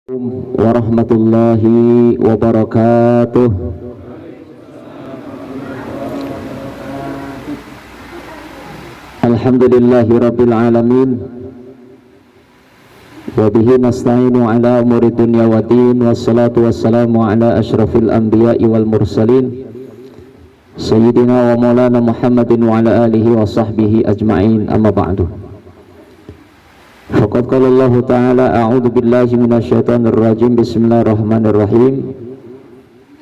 Warahmatullahi wabarakatuh. Alhamdulillahi rabbil alamin. Wabihi nasta'inu ala umuri dunya wa din. Wassalatu wassalamu ala ashrafil anbiya'i wal mursalin Sayyidina wa maulana Muhammadin wa ala alihi wa sahbihi ajma'in. Amma ba'du. Faqad qala Allah Ta'ala a'udzu billahi minasyaitonir rajim. Bismillahirrahmanirrahim.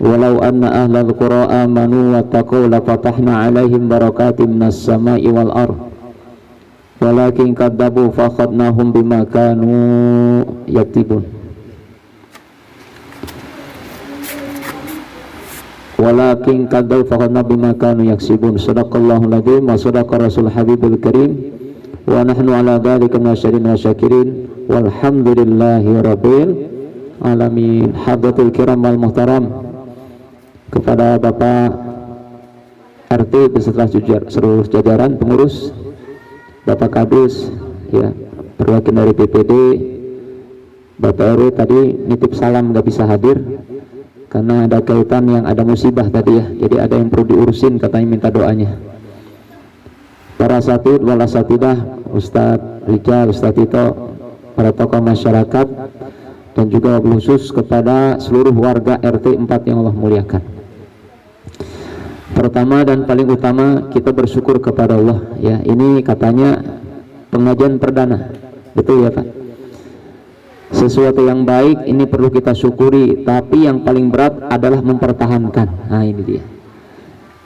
Walau anna ahlal qura amanu wattaqau lafatahna 'alaihim barakatim minas sama'i wal ardh walakin kadzabu fakhadnahum bima kanu yaktubun. Walakin kadzabu fakhadnahum bima kanu yaksibun. Shadaqallahul adzim wa shadaqa rasul habibul karim. Wa nahnu ala dzalika minasyakirin wa syakirin walhamdulillahi rabbil alamin. Hadratul kiram wal muhtaram, kepada Bapak RT beserta seluruh jajaran pengurus, Bapak Kadus, ya, perwakilan dari BPD, Bapak RW tadi nitip salam nggak bisa hadir karena ada kaitan yang ada musibah tadi ya, jadi ada yang perlu diurusin, katanya minta doanya. Para asatid wal asatidah, Ustadz Rijal, Ustadz Tito, para tokoh masyarakat, dan juga khusus kepada seluruh warga RT 4 yang Allah muliakan. Pertama dan paling utama kita bersyukur kepada Allah ya. Ini katanya pengajian perdana, betul ya Pak? Sesuatu yang baik ini perlu kita syukuri, tapi yang paling berat adalah mempertahankan. Nah ini dia.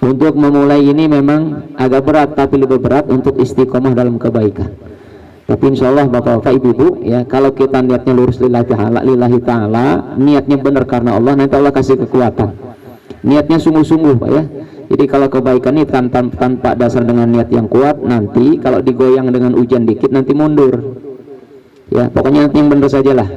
Untuk memulai ini memang agak berat, tapi lebih berat untuk istiqomah dalam kebaikan. Tapi insya Allah Bapak-Bapak Ibu-Ibu ya, kalau kita niatnya lurus lillahi ta'ala, niatnya benar karena Allah, nanti Allah kasih kekuatan. Niatnya sungguh-sungguh Pak ya. Jadi kalau kebaikan ini tanpa dasar dengan niat yang kuat, nanti kalau digoyang dengan hujan dikit nanti mundur. Ya, pokoknya nanti yang benar sajalah.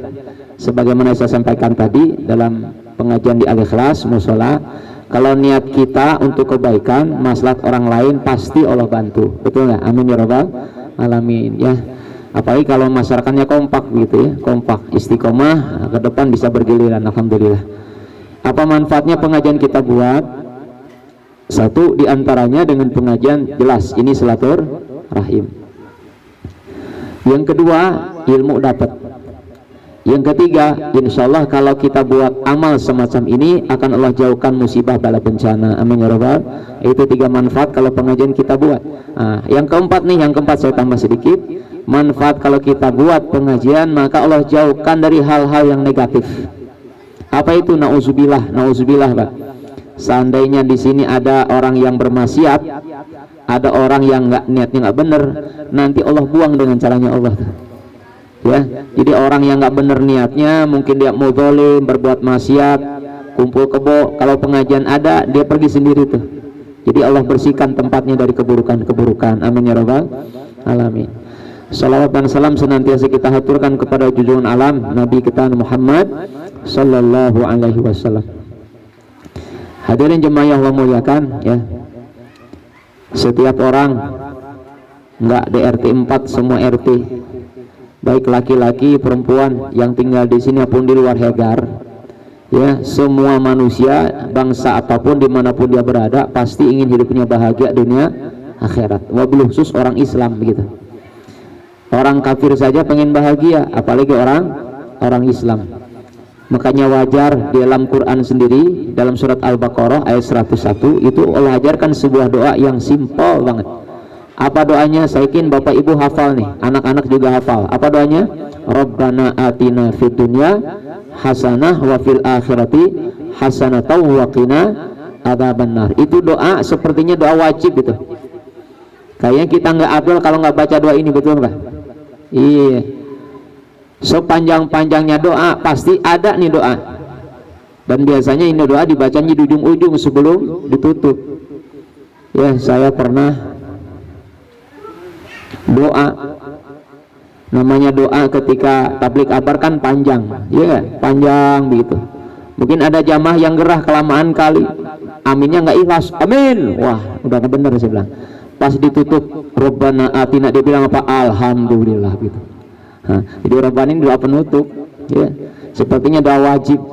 Sebagaimana saya sampaikan tadi dalam pengajian di Al-Ikhlas Musola, kalau niat kita untuk kebaikan, maslahat orang lain, pasti Allah bantu. Betul nggak? Amin ya rabbal alamin ya. Apalagi kalau masyarakatnya kompak gitu ya, kompak, istiqomah, ke depan bisa bergiliran. Alhamdulillah. Apa manfaatnya pengajian kita buat? Satu diantaranya dengan pengajian jelas ini silaturahim. Yang kedua ilmu dapat. Yang ketiga, insya Allah kalau kita buat amal semacam ini akan Allah jauhkan musibah bala bencana. Amin ya rabbal. Itu 3 manfaat kalau pengajian kita buat. Nah, yang keempat nih, yang keempat saya tambah sedikit. Manfaat kalau kita buat pengajian, maka Allah jauhkan dari hal-hal yang negatif. Apa itu? Nauzubillah, nauzubillah Pak. Seandainya di sini ada orang yang bermaksiat, ada orang yang niatnya nggak benar, nanti Allah buang dengan caranya Allah. Ya, jadi orang yang nggak benar niatnya, mungkin dia mau zalim, berbuat maksiat, kumpul kebo, kalau pengajian ada dia pergi sendiri tuh. Jadi Allah bersihkan tempatnya dari keburukan-keburukan. Amin ya rabbal alamin. Salawat dan salam senantiasa kita haturkan kepada junjungan alam Nabi kita Muhammad sallallahu alaihi wasallam. Hadirin jemaah yang Allah muliakan ya. Setiap orang, nggak di RT 4, semua RT, baik laki-laki perempuan yang tinggal di sini maupun di luar Hegar ya, semua manusia bangsa apapun dimanapun dia berada pasti ingin hidupnya bahagia dunia akhirat. Wabil khusus orang Islam begitu. Orang kafir saja pengen bahagia, apalagi orang Islam. Makanya wajar di dalam Quran sendiri dalam surat Al-Baqarah ayat 101 itu Allah ajarkan sebuah doa yang simpel banget. Apa doanya? Saya yakin Bapak Ibu hafal nih, anak-anak juga hafal. Apa doanya? Rabbana atina fid dunya hasanah wa fil akhirati hasanatan wa qina adzabannar. Itu doa sepertinya doa wajib gitu. Kayaknya kita nggak adil kalau nggak baca doa ini, betul nggak? Iya. Sepanjang-panjangnya doa pasti ada nih doa. Dan biasanya ini doa dibacanya di ujung-ujung sebelum ditutup. Ya, saya pernah doa, namanya doa ketika tablik akbar kan panjang, ya panjang begitu. Mungkin ada jamaah yang gerah kelamaan kali, aminnya nggak ikhlas, amin, wah udah bener saya bilang. Pas ditutup Rabbana atina, dia bilang apa? Alhamdulillah gitu. Nah, jadi Rabbana ini doa penutup ya. Sepertinya doa wajib,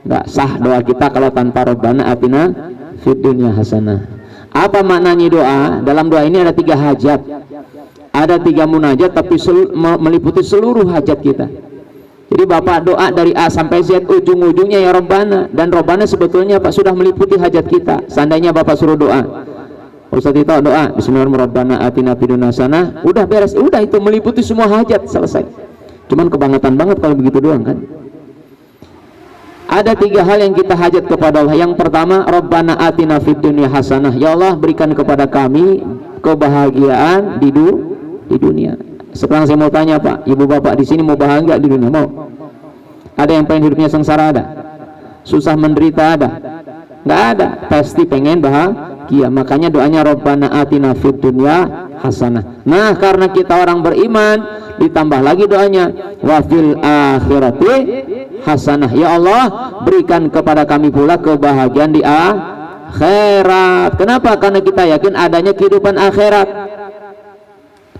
nggak sah doa kita kalau tanpa Rabbana atina fid dunya hasanah. Apa maknanya doa? Dalam doa ini ada 3 hajat, ada 3 munajat, tapi meliputi seluruh hajat kita. Jadi Bapak doa dari A sampai Z, ujung-ujungnya ya Rabbana, dan Rabbana sebetulnya Pak sudah meliputi hajat kita. Seandainya Bapak suruh doa, Ustaz itu doa Bismillahirrahmanirrahim atina fid dunya hasanah, udah beres, udah itu meliputi semua hajat, selesai. Cuman kebangetan banget kalau begitu doang kan. Ada 3 hal yang kita hajat kepada Allah. Yang pertama, Rabbana atina fid dunya hasanah, ya Allah berikan kepada kami kebahagiaan di dunia. Sekarang saya mau tanya Pak, ibu bapak di sini mau bahagia di dunia? Mau? Ada yang pengen hidupnya sengsara? Ada? Susah menderita? Ada? Nggak ada. Pasti pengen bahagia. Makanya doanya Rabbana atina fid dunya hasanah. Nah, karena kita orang beriman, ditambah lagi doanya wa fil akhirati hasanah, ya Allah berikan kepada kami pula kebahagiaan di akhirat. Kenapa? Karena kita yakin adanya kehidupan akhirat.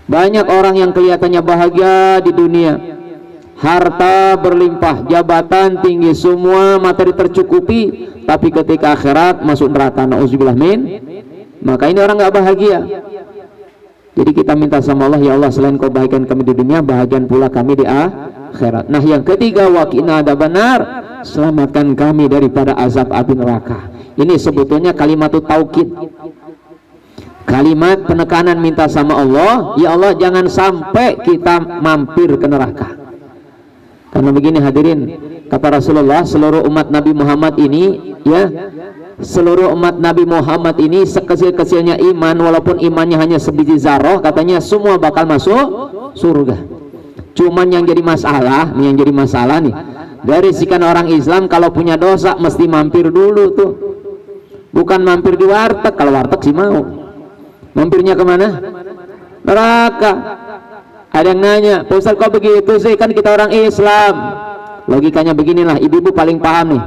Banyak orang yang kelihatannya bahagia di dunia, harta berlimpah, jabatan tinggi, semua materi tercukupi, tapi ketika akhirat masuk neraka, nauzubillah min. Maka ini orang nggak bahagia. Jadi kita minta sama Allah, ya Allah selain kebahagiaan kami di dunia, bahagian pula kami di akhirat. Nah yang ketiga, waqina adzabannar, selamatkan kami daripada azab api neraka. Ini sebetulnya kalimat taukid, kalimat penekanan minta sama Allah, ya Allah jangan sampai kita mampir ke neraka. Karena begini hadirin, kata Rasulullah, seluruh umat Nabi Muhammad ini, ya, seluruh umat Nabi Muhammad ini sekecil-kecilnya iman, walaupun imannya hanya sebiji zarah, katanya semua bakal masuk surga. Cuman yang jadi masalah nih, dari sekian orang Islam kalau punya dosa mesti mampir dulu tuh. Bukan mampir di warteg, kalau warteg sih mau. Mampirnya kemana? Neraka. Ada yang nanya, Pak Ustaz kok begitu sih, kan kita orang Islam. Logikanya beginilah, ibu-ibu paling paham nih.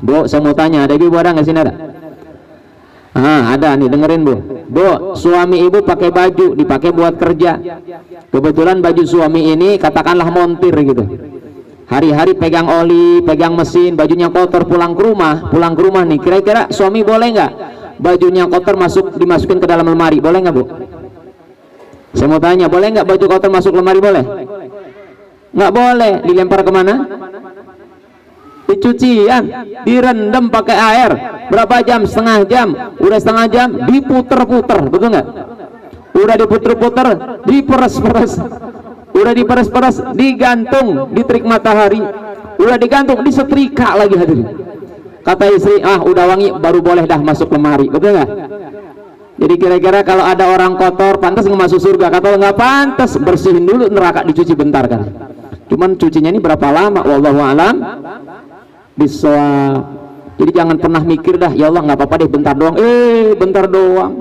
Bu, saya mau tanya, ada ibu ada nggak sini? Ada? Ada nih, dengerin Bu. Bu, suami ibu pakai baju, dipakai buat kerja. Kebetulan baju suami ini katakanlah montir gitu. Hari-hari pegang oli, pegang mesin, bajunya kotor, pulang ke rumah nih. Kira-kira suami boleh nggak bajunya kotor dimasukin ke dalam lemari? Boleh nggak Bu? Saya mau tanya, boleh nggak baju kotor masuk lemari? Boleh? Nggak boleh. Dilempar kemana? Dicucian, direndam pakai air. Berapa jam? Setengah jam. Udah setengah jam, diputer-puter, betul nggak? Udah diputer-puter, diperes-peres. Udah diperes-peres, digantung di terik matahari. Udah digantung, disetrika lagi hadirin. Kata istri, udah wangi, baru boleh dah masuk lemari, betul nggak? Jadi kira-kira kalau ada orang kotor pantas nggak masuk surga? Kata nggak pantas, bersihin dulu, neraka dicuci bentar kan. Cuman cucinya ini berapa lama? Wallahu a'lam bishawab. Jadi jangan pernah mikir dah, ya Allah nggak apa-apa deh bentar doang. Bentar doang.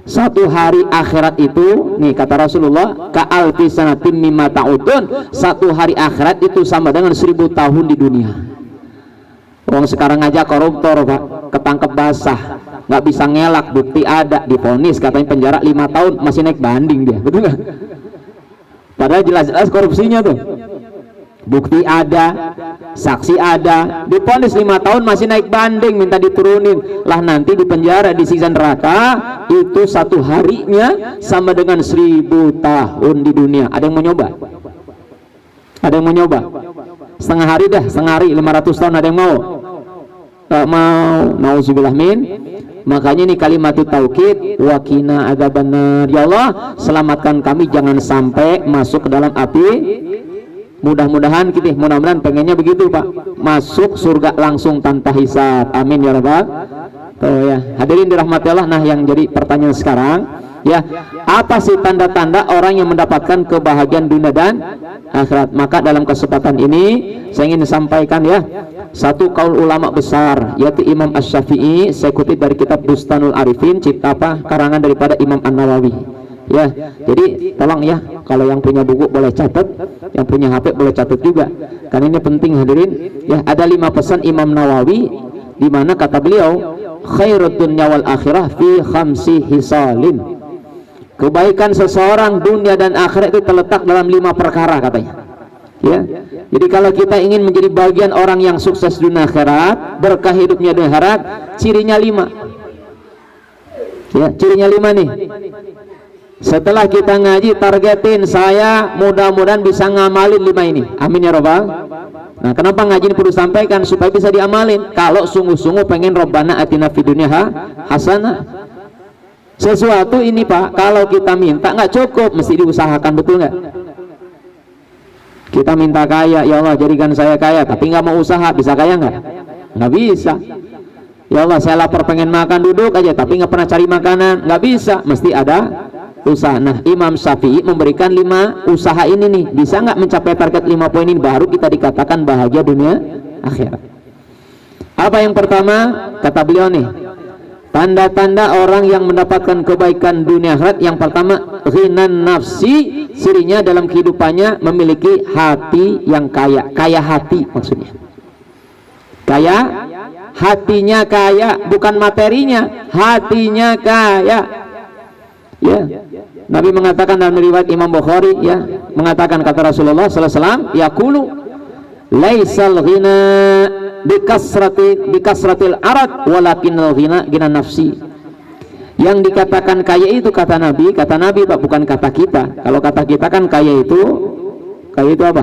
Satu hari akhirat itu, nih kata Rasulullah, ka'alfi sanatin mimma ta'udun. Satu hari akhirat itu sama dengan 1000 tahun di dunia. Orang sekarang aja koruptor Pak, ketangkep basah, nggak bisa ngelak, bukti ada, divonis katanya penjara 5 tahun, masih naik banding dia, betul nggak? Padahal jelas-jelas korupsinya tuh, bukti ada, saksi ada, divonis 5 tahun masih naik banding, minta diturunin. Lah nanti di penjara, di siksa neraka itu satu harinya sama dengan 1000 tahun di dunia. Ada yang mau nyoba? Ada yang mau nyoba? Setengah hari dah, setengah hari 500 tahun, ada yang mau? Tak mau, nauzubillah min. Makanya ini kalimat taukid, waqina adzabannar, ya Allah selamatkan kami jangan sampai masuk ke dalam api. Mudah-mudahan kita, mudah-mudahan pengennya begitu Pak, masuk surga langsung tanpa hisab, amin ya rabbal. Ya hadirin dirahmati Allah. Nah yang jadi pertanyaan sekarang, ya, apa sih tanda-tanda orang yang mendapatkan kebahagiaan dunia dan akhirat? Maka dalam kesempatan ini saya ingin sampaikan ya, satu kaul ulama besar yaitu Imam Asy-Syafi'i. Saya kutip dari kitab Bustanul Arifin, karangan daripada Imam An-Nawawi. Ya, jadi tolong ya, kalau yang punya buku boleh catat, yang punya HP boleh catat juga, karena ini penting hadirin. Ya, ada 5 pesan Imam Nawawi, di mana kata beliau, khairud dunya wal akhirah fi khamsi hisalin. Kebaikan seseorang dunia dan akhirat itu terletak dalam 5 perkara katanya. Ya, jadi kalau kita ingin menjadi bagian orang yang sukses dunia akhirat, berkah hidupnya dunia akhirat, cirinya 5. Ya, cirinya 5 nih. Setelah kita ngaji, targetin saya mudah-mudahan bisa ngamalin 5 ini. Amin ya robbal. Nah, kenapa ngaji ini perlu sampaikan supaya bisa diamalin? Kalau sungguh-sungguh pengen Rabbana atina fid dunya hasanah. Sesuatu ini Pak, kalau kita minta nggak cukup, mesti diusahakan, betul nggak? Kita minta kaya, ya Allah jadikan saya kaya, tapi nggak mau usaha, bisa kaya nggak? Nggak bisa. Ya Allah saya lapar pengen makan, duduk aja tapi nggak pernah cari makanan, nggak bisa, mesti ada usaha. Nah, Imam Syafi'i memberikan 5 usaha ini nih, bisa nggak mencapai target 5 poin ini, baru kita dikatakan bahagia dunia akhirat. Apa yang pertama kata beliau nih, tanda-tanda orang yang mendapatkan kebaikan dunia akhirat, yang pertama ghinan nafsi, cirinya dalam kehidupannya memiliki hati yang kaya. Kaya hati maksudnya, kaya hatinya, kaya bukan materinya, hatinya kaya. Ya, Nabi mengatakan dalam riwayat Imam Bukhari, ya, mengatakan kata Rasulullah sallallahu alaihi wasallam, yaqulu laisal ghina bikasratil arad walakinal ghina nafsi. Yang dikatakan kaya itu kata Nabi Pak, bukan kata kita. Kalau kata kita kan kaya itu apa?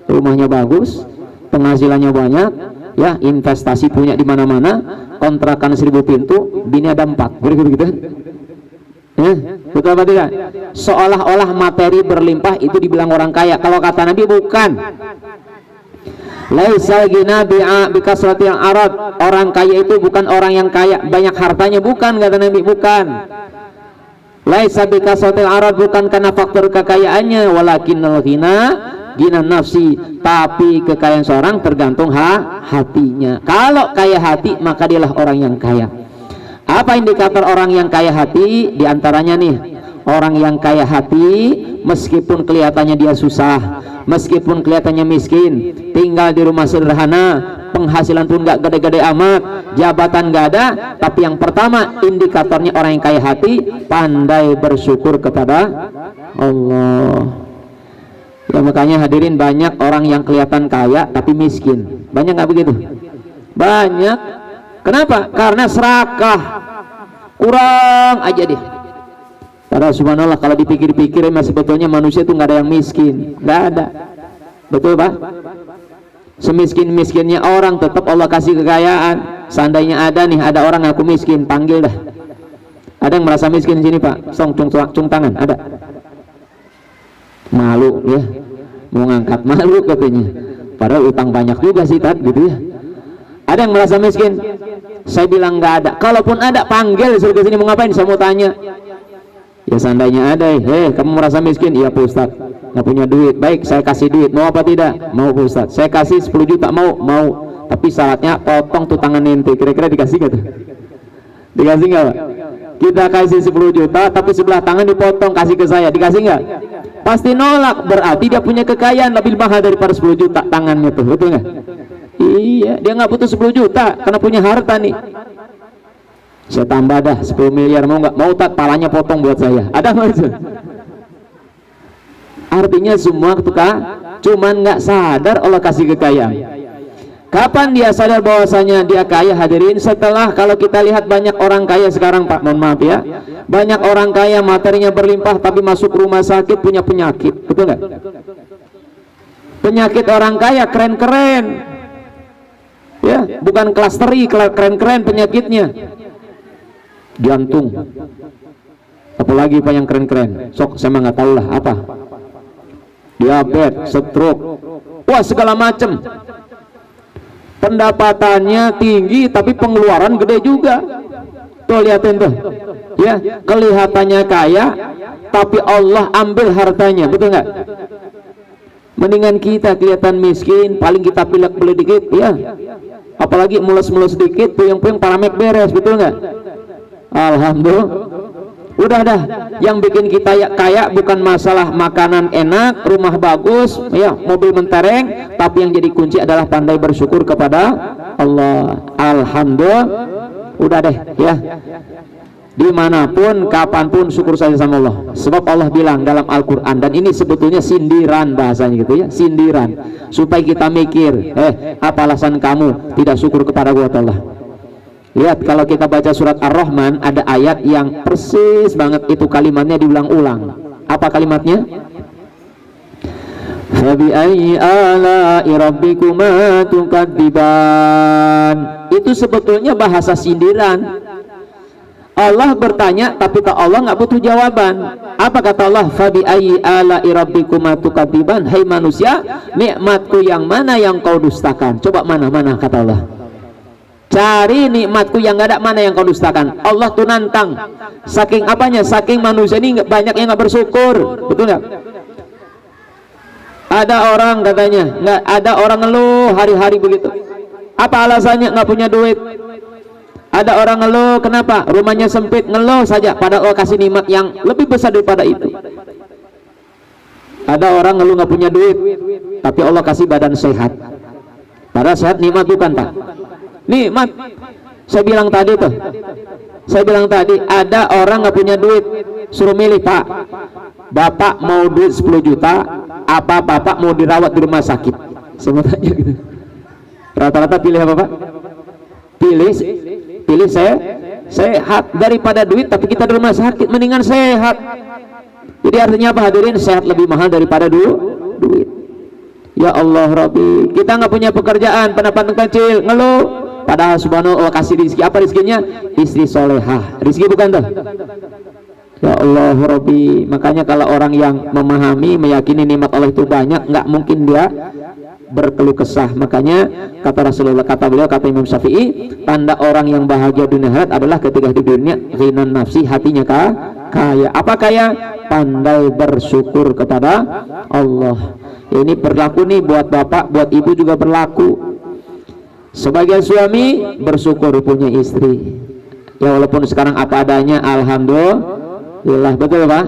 Rumahnya bagus, penghasilannya banyak, ya, investasi punya di mana-mana, kontrakan 1000 pintu, bini ada 4, gitu. Betul apa tidak? Seolah-olah materi berlimpah itu dibilang orang kaya. Kalau kata Nabi bukan. Laisal ghina bikasratil arad, orang kaya itu bukan orang yang kaya banyak hartanya, bukan kata Nabi, bukan. Laisa bikasratil arad, bukan karena faktor kekayaannya, walakinnal ghina nafsi, tapi kekayaan seorang tergantung hatinya. Kalau kaya hati maka dialah orang yang kaya. Apa indikator orang yang kaya hati? Di antaranya nih, orang yang kaya hati meskipun kelihatannya dia susah, meskipun kelihatannya miskin, tinggal di rumah sederhana, penghasilan pun gak gede-gede amat, jabatan gak ada, tapi yang pertama indikatornya orang yang kaya hati, pandai bersyukur kepada Allah. Ya, makanya hadirin, banyak orang yang kelihatan kaya tapi miskin. Banyak gak begitu? Banyak. Kenapa? Karena serakah, kurang aja dia. Padahal subhanallah kalau dipikir-pikir sebetulnya manusia itu nggak ada yang miskin, nggak ada. Betul Pak? Semiskin-miskinnya orang tetap Allah kasih kekayaan. Seandainya ada orang aku miskin, panggil dah. Ada yang merasa miskin di sini Pak? Cung tangan, ada? Malu ya, mau ngangkat malu katanya. Padahal utang banyak juga sih Tat, gitu ya. Ada yang merasa miskin? Saya bilang nggak ada. Kalaupun ada, panggil, suruh ke sini. Mau ngapain? Saya mau tanya. Ya seandainya ada, kamu merasa miskin? Iya Pak Ustaz, nggak punya duit. Baik, saya kasih duit. Mau apa tidak? Mau Pak Ustaz. Saya kasih 10 juta. Mau? Tapi syaratnya potong tuh tangan ente. Kira-kira dikasih nggak tuh? Dikasih nggak Pak? Kita kasih 10 juta, tapi sebelah tangan dipotong, kasih ke saya. Dikasih nggak? Pasti nolak. Berarti dia punya kekayaan lebih mahal daripada 10 juta tangannya tuh, betul nggak? Iya, dia nggak butuh 10 juta karena punya harta nih. Saya tambah dah 10 miliar, mau nggak? Mau tak, palanya potong buat saya. Ada nggak itu? Artinya semua cuman nggak sadar Allah kasih kekayaan. Kapan dia sadar bahwasanya dia kaya hadirin? Setelah, kalau kita lihat banyak orang kaya sekarang Pak, mohon maaf ya, banyak orang kaya materinya berlimpah tapi masuk rumah sakit punya penyakit, betul nggak? Penyakit orang kaya keren-keren. Ya, bukan klasteri, keren-keren penyakitnya. Jantung. Apalagi Pak yang keren-keren? Sok, saya mah nggak tahu lah apa. Diabetes, stroke, wah segala macem. Pendapatannya tinggi tapi pengeluaran gede juga. Tuh lihatin tuh. Ya, kelihatannya kaya tapi Allah ambil hartanya, betul nggak? Mendingan kita kelihatan miskin, paling kita pilek-pilek dikit, ya. Apalagi mulus-mulus dikit, puyeng-puyeng paramek beres, betul nggak? Alhamdulillah. Udah dah, yang bikin kita kaya bukan masalah makanan enak, rumah bagus, ya, mobil mentereng, tapi yang jadi kunci adalah pandai bersyukur kepada Allah. Alhamdulillah. Udah deh, ya. Dimanapun, kapanpun syukur saja sama Allah. Sebab Allah bilang dalam Al-Quran, dan ini sebetulnya sindiran bahasanya gitu ya, sindiran, supaya kita mikir, apa alasan kamu tidak syukur kepada Allah? Lihat, kalau kita baca surat Ar-Rahman, ada ayat yang persis banget itu kalimatnya diulang-ulang. Apa kalimatnya? Fabi'ayyi ala'i rabbikuma tukadziban. Itu sebetulnya bahasa sindiran. Allah bertanya, tapi Allah nggak butuh jawaban. Apa kata Allah? Fabi'ayyi ala'i rabbikuma tukadziban. Hai manusia, nikmatku yang mana yang kau dustakan? Coba mana kata Allah. Cari nikmatku yang nggak ada, mana yang kau dustakan? Allah tuh nantang. Saking apanya? Saking manusia ini banyak yang nggak bersyukur, betul nggak? Ada orang katanya, nggak ada orang ngeluh hari-hari begitu. Apa alasannya? Nggak punya duit. Ada orang ngeluh, kenapa? Rumahnya sempit, ngeluh saja. Padahal Allah kasih nikmat yang lebih besar daripada itu. Ada orang ngeluh nggak punya duit, tapi Allah kasih badan sehat. Padahal sehat nikmat bukan, Pak? Nikmat. Saya bilang tadi tuh. Ada orang nggak punya duit, suruh milih, Pak. Bapak mau duit 10 juta, apa Bapak mau dirawat di rumah sakit? Saya mau tanya gitu. Rata-rata pilih apa, Pak? Pilih sehat daripada duit, tapi kita di rumah sakit, mendingan sehat. Jadi artinya apa hadirin? Sehat lebih mahal daripada duit. Ya Allah Rabbi, kita nggak punya pekerjaan, pendapatan kecil, ngeluh. Padahal subhanallah kasih rezeki. Apa rezekinya? Istri solehah. Rezeki bukan tuh? Ya Allah Rabbi. Makanya kalau orang yang memahami, meyakini nikmat Allah itu banyak, nggak mungkin dia berkeluh kesah. Makanya kata Rasulullah, kata Imam Syafi'i, tanda orang yang bahagia dunia akhirat adalah ketika di dunia ghinan nafsi, hatinya kaya. Apa kaya? Pandai bersyukur kepada Allah. Ini berlaku nih buat bapak, buat ibu juga berlaku. Sebagai suami bersyukur punya istri. Ya walaupun sekarang apa adanya, alhamdulillah, betul Pak?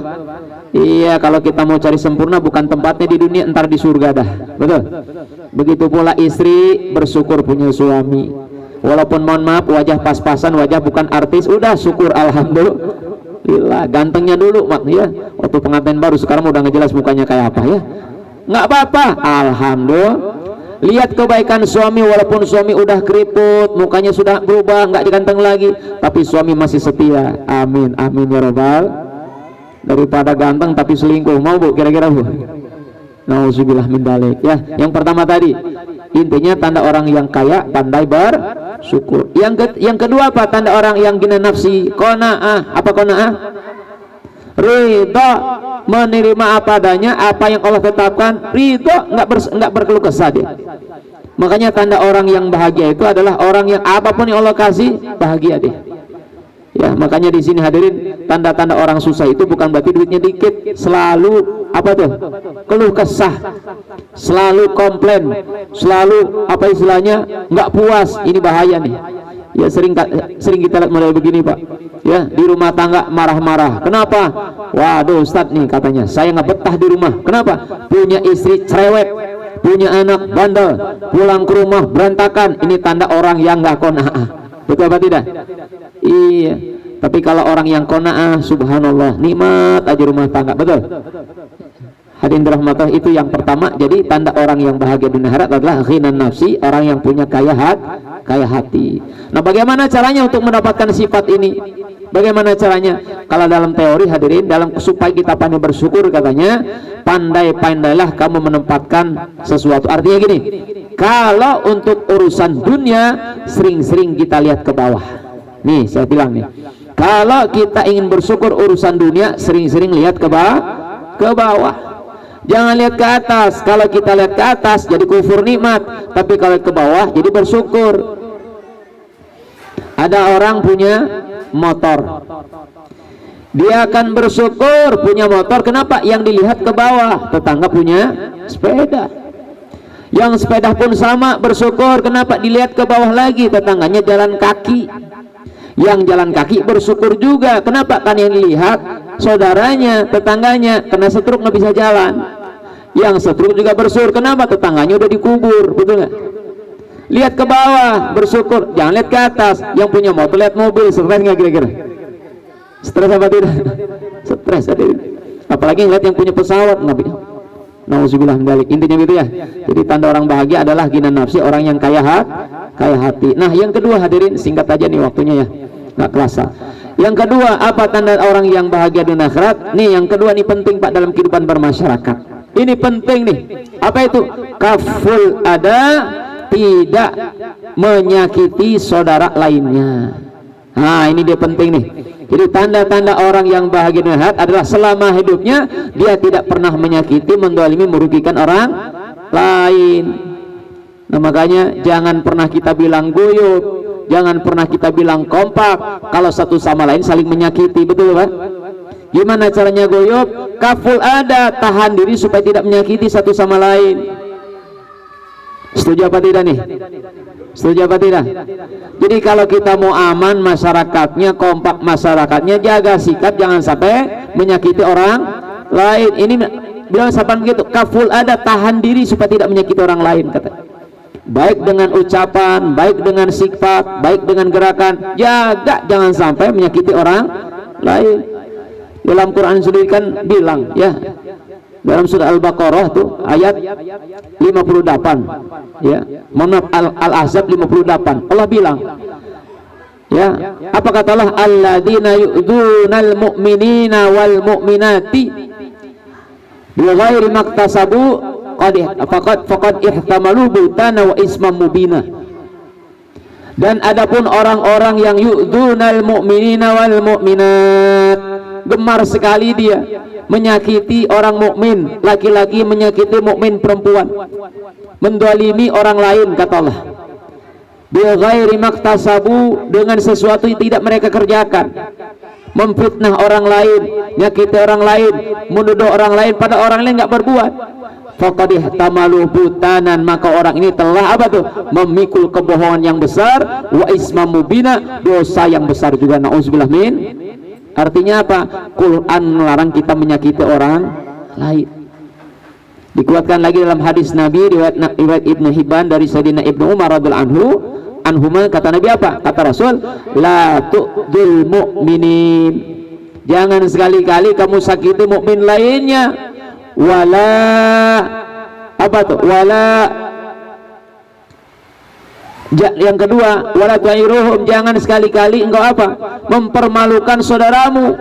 Iya, kalau kita mau cari sempurna bukan tempatnya di dunia, entar di surga dah, betul? Begitu pula istri bersyukur punya suami. Walaupun mohon maaf wajah pas-pasan, wajah bukan artis, udah syukur alhamdulillah. Gantengnya dulu mak ya, waktu pengantin baru, sekarang udah ngejelas mukanya kayak apa ya, nggak apa-apa, alhamdulillah. Lihat kebaikan suami, walaupun suami udah keriput, mukanya sudah berubah, nggak diganteng lagi, tapi suami masih setia. Amin, amin ya robbal. Daripada ganteng tapi selingkuh, mau bu kira-kira bu? Nauzubillah min dzalik. Ya, yang pertama tadi intinya tanda orang yang kaya pandai bersyukur. Yang kedua apa? Tanda orang yang gina nafsi, qanaah. Apa qanaah? Ridho, menerima apa adanya, apa yang Allah tetapkan. Ridho, nggak berkeluh kesah dia. Makanya tanda orang yang bahagia itu adalah orang yang apapun yang Allah kasih bahagia dia. Ya, makanya di sini hadirin, tanda-tanda orang susah itu bukan berarti duitnya dikit, selalu apa tuh? Keluh kesah, selalu komplain, selalu apa istilahnya? Nggak puas. Ini bahaya nih. Ya sering kita lihat model begini Pak. Ya, di rumah tangga marah-marah. Kenapa? Waduh Ustadz nih katanya, saya nggak betah di rumah. Kenapa? Punya istri cerewet, punya anak bandel, pulang ke rumah berantakan. Ini tanda orang yang nggak qanaah. Betul apa tidak? Iya. Tapi kalau orang yang qanaah, subhanallah, nikmat aja rumah tangga. Betul? Hadirin dirahmati, itu yang pertama. Jadi tanda orang yang bahagia dunia akhirat adalah ghinan nafsi, orang yang punya kaya hati. Nah, bagaimana caranya untuk mendapatkan sifat ini? Bagaimana caranya? Kalau dalam teori hadirin, supaya kita pandai bersyukur katanya, pandai-pandailah kamu menempatkan sesuatu. Artinya gini, kalau untuk urusan dunia sering-sering kita lihat ke bawah. Nih, saya bilang nih, kalau kita ingin bersyukur urusan dunia sering-sering lihat ke bawah. Jangan lihat ke atas. Kalau kita lihat ke atas jadi kufur nikmat, tapi kalau ke bawah jadi bersyukur. Ada orang punya motor, dia akan bersyukur punya motor. Kenapa? Yang dilihat ke bawah. Tetangga punya sepeda, yang sepeda pun sama bersyukur. Kenapa? Dilihat ke bawah lagi, tetangganya jalan kaki, yang jalan kaki bersyukur juga. Kenapa? Kan yang dilihat saudaranya, tetangganya kena stroke nggak bisa jalan, yang stroke juga bersyukur. Kenapa? Tetangganya udah dikubur. Betul nggak? Lihat ke bawah bersyukur, jangan lihat ke atas. Yang punya motor lihat mobil, stres nggak kira-kira? Stres apa tidak? Stres hadirin. Apalagi ngeliat yang punya pesawat, Nabi. Nauzubillah min dzalik. Intinya gitu ya. Jadi tanda orang bahagia adalah ghina nafsi, orang yang kaya hati. Nah, yang kedua hadirin, singkat aja nih waktunya ya. Nggak kerasa. Yang kedua, apa tanda orang yang bahagia dunia akhirat? Nih, yang kedua nih penting Pak dalam kehidupan bermasyarakat. Ini penting nih. Apa itu? Kaful ada, tidak menyakiti saudara lainnya. Nah, ini dia penting nih. Jadi tanda-tanda orang yang bahagia dunia akhirat adalah selama hidupnya dia tidak pernah menyakiti, mendolimi, merugikan orang lain. Nah, makanya jangan pernah kita bilang guyup, jangan pernah kita bilang kompak kalau satu sama lain saling menyakiti. Betul Pak? Gimana caranya guyup? Kaful ada, tahan diri supaya tidak menyakiti satu sama lain. Setuju apa tidak nih? Setuju apa tidak? Jadi kalau kita mau aman masyarakatnya, kompak masyarakatnya, jaga sikap jangan sampai menyakiti orang lain. Ini bilang siapa begitu? Kaful ada, tahan diri supaya tidak menyakiti orang lain, kata. Baik dengan ucapan, baik dengan sifat, baik dengan gerakan, jaga jangan sampai menyakiti orang lain. Dalam Quran sendiri kan bilang ya, dalam surah Al-Baqarah tuh ayat 58 ya, Al-Ahzab 58, Allah bilang ya, apa kata Allah? Alladzina yu'dzunal mu'minina wal mu'minati bighairi maktasabu faqad ihtamalu buhtana wa isman mubina. Dan adapun orang-orang yang yu'dzunal mu'minina wal mu'minat, gemar sekali dia menyakiti orang mukmin laki-laki, menyakiti mukmin perempuan, mendolimi orang lain, kata Allah, bighairi maktasabu, dengan sesuatu yang tidak mereka kerjakan, memfitnah orang lain, nyakiti orang lain, menuduh orang lain pada orang lain nggak berbuat, faqad ihtamalu butanan, maka orang ini telah apa tuh? Memikul kebohongan yang besar, wa ismam mubina, dosa yang besar juga. Nauzubillah min. Artinya apa? Quran melarang kita menyakiti orang lain. Dikuatkan lagi dalam hadis Nabi riwayat Ibnu Hibban dari Sayyidina Ibnu Umar radhiyallahu anhuma, kata Nabi apa? Kata Rasul, la tu'dil mu'minin, jangan sekali-kali kamu sakiti mukmin lainnya, wala apa tuh? Wala, yang kedua, wala tu'iruhum, jangan sekali-kali engkau apa? Mempermalukan saudaramu,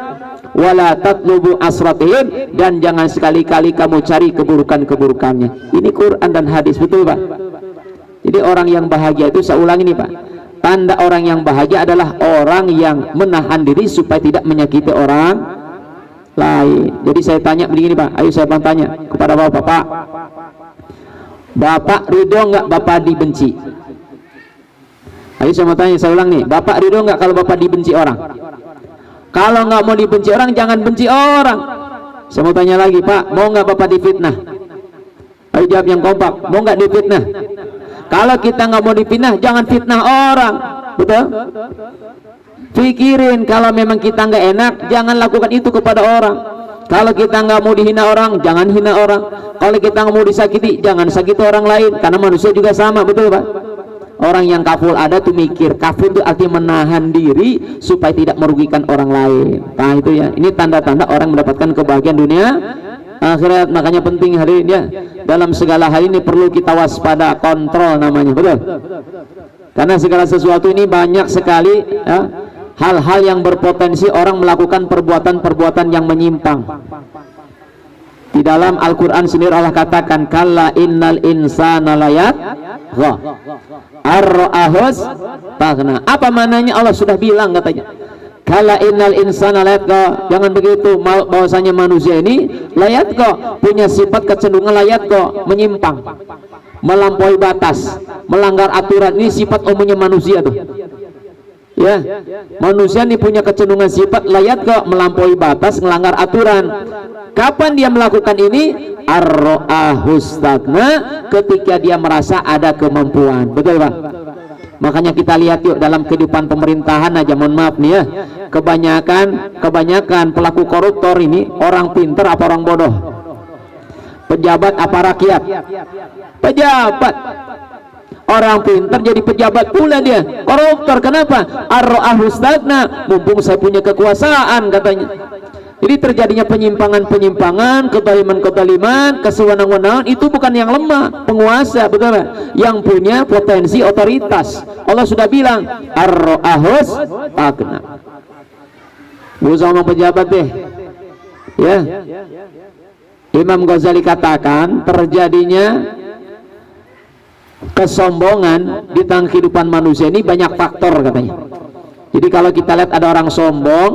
wala tatlubu asratihim, dan jangan sekali-kali kamu cari keburukan-keburukannya. Ini Quran dan hadis, betul Pak? Jadi orang yang bahagia itu, saya ulangi nih Pak, tanda orang yang bahagia adalah orang yang menahan diri supaya tidak menyakiti orang lain. Jadi saya tanya begini Pak, ayo saya tanya kepada Bapak, Pak, Bapak ridho nggak Bapak dibenci? Ayo saya mau tanya, saya ulang nih, Bapak ridho nggak kalau Bapak dibenci orang? Kalau nggak mau dibenci orang, jangan benci orang. Saya mau tanya lagi, Pak, mau nggak Bapak difitnah? Ayo jawab yang kompak, mau nggak difitnah? Kalau kita nggak mau difitnah, jangan fitnah orang, betul? Pikirin, kalau memang kita nggak enak, jangan lakukan itu kepada orang. Kalau kita nggak mau dihina orang, jangan hina orang. Kalau kita nggak mau disakiti, jangan sakiti orang lain, karena manusia juga sama, betul Pak? Orang yang kaful ada tuh mikir, kaful itu artinya menahan diri supaya tidak merugikan orang lain. Nah itu ya, ini tanda-tanda orang mendapatkan kebahagiaan dunia akhirat. Makanya penting hari ini ya, dalam segala hal ini perlu kita waspada, kontrol namanya, betul? Karena segala sesuatu ini banyak sekali ya, hal-hal yang berpotensi orang melakukan perbuatan-perbuatan yang menyimpang. Di dalam Al-Quran sendiri Allah katakan, kalla innal insana layat ar-ra'ahus taghna. Apa mananya? Allah sudah bilang katanya, kalla innal insana layat, jangan begitu, bahwasanya manusia ini layat punya sifat kecenderungan layat menyimpang, melampaui batas, melanggar aturan. Ini sifat umumnya manusia tuh ya, manusia ini punya kecenderungan sifat layat melampaui batas, melanggar aturan. Kapan dia melakukan ini? Ar-ra'ahus taghna, ketika dia merasa ada kemampuan, betul Pak? Makanya kita lihat yuk dalam kehidupan pemerintahan aja, mohon maaf nih ya, kebanyakan pelaku koruptor ini orang pinter apa orang bodoh? Pejabat apa rakyat? Pejabat. Orang pintar jadi pejabat pula dia, koruptor. Kenapa? Ar-ra'ahu stagna, mumpung saya punya kekuasaan katanya. Jadi terjadinya penyimpangan-penyimpangan, kezaliman-kezaliman, kesewenang-wenangan, itu bukan yang lemah, penguasa, betul gak? Yang punya potensi otoritas. Allah sudah bilang ar-ra'ahu stagna. Gak usah ngomong pejabat deh ya. Imam Ghazali katakan terjadinya kesombongan di tengah kehidupan manusia ini banyak faktor katanya. Jadi kalau kita lihat ada orang sombong,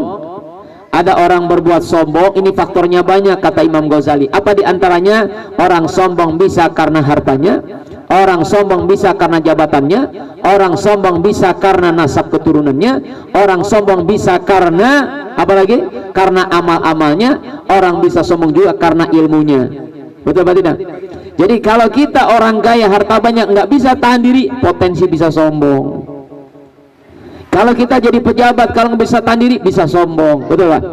ada orang berbuat sombong, ini faktornya banyak kata Imam Ghazali. Apa diantaranya? Orang sombong bisa karena hartanya, orang sombong bisa karena jabatannya, orang sombong bisa karena nasab keturunannya, orang sombong bisa karena apalagi? Karena amal-amalnya, orang bisa sombong juga karena ilmunya. Betul apa tidak? Jadi kalau kita orang kaya harta banyak nggak bisa tahan diri, potensi bisa sombong. Kalau kita jadi pejabat kalau nggak bisa tahan diri bisa sombong, betul pak?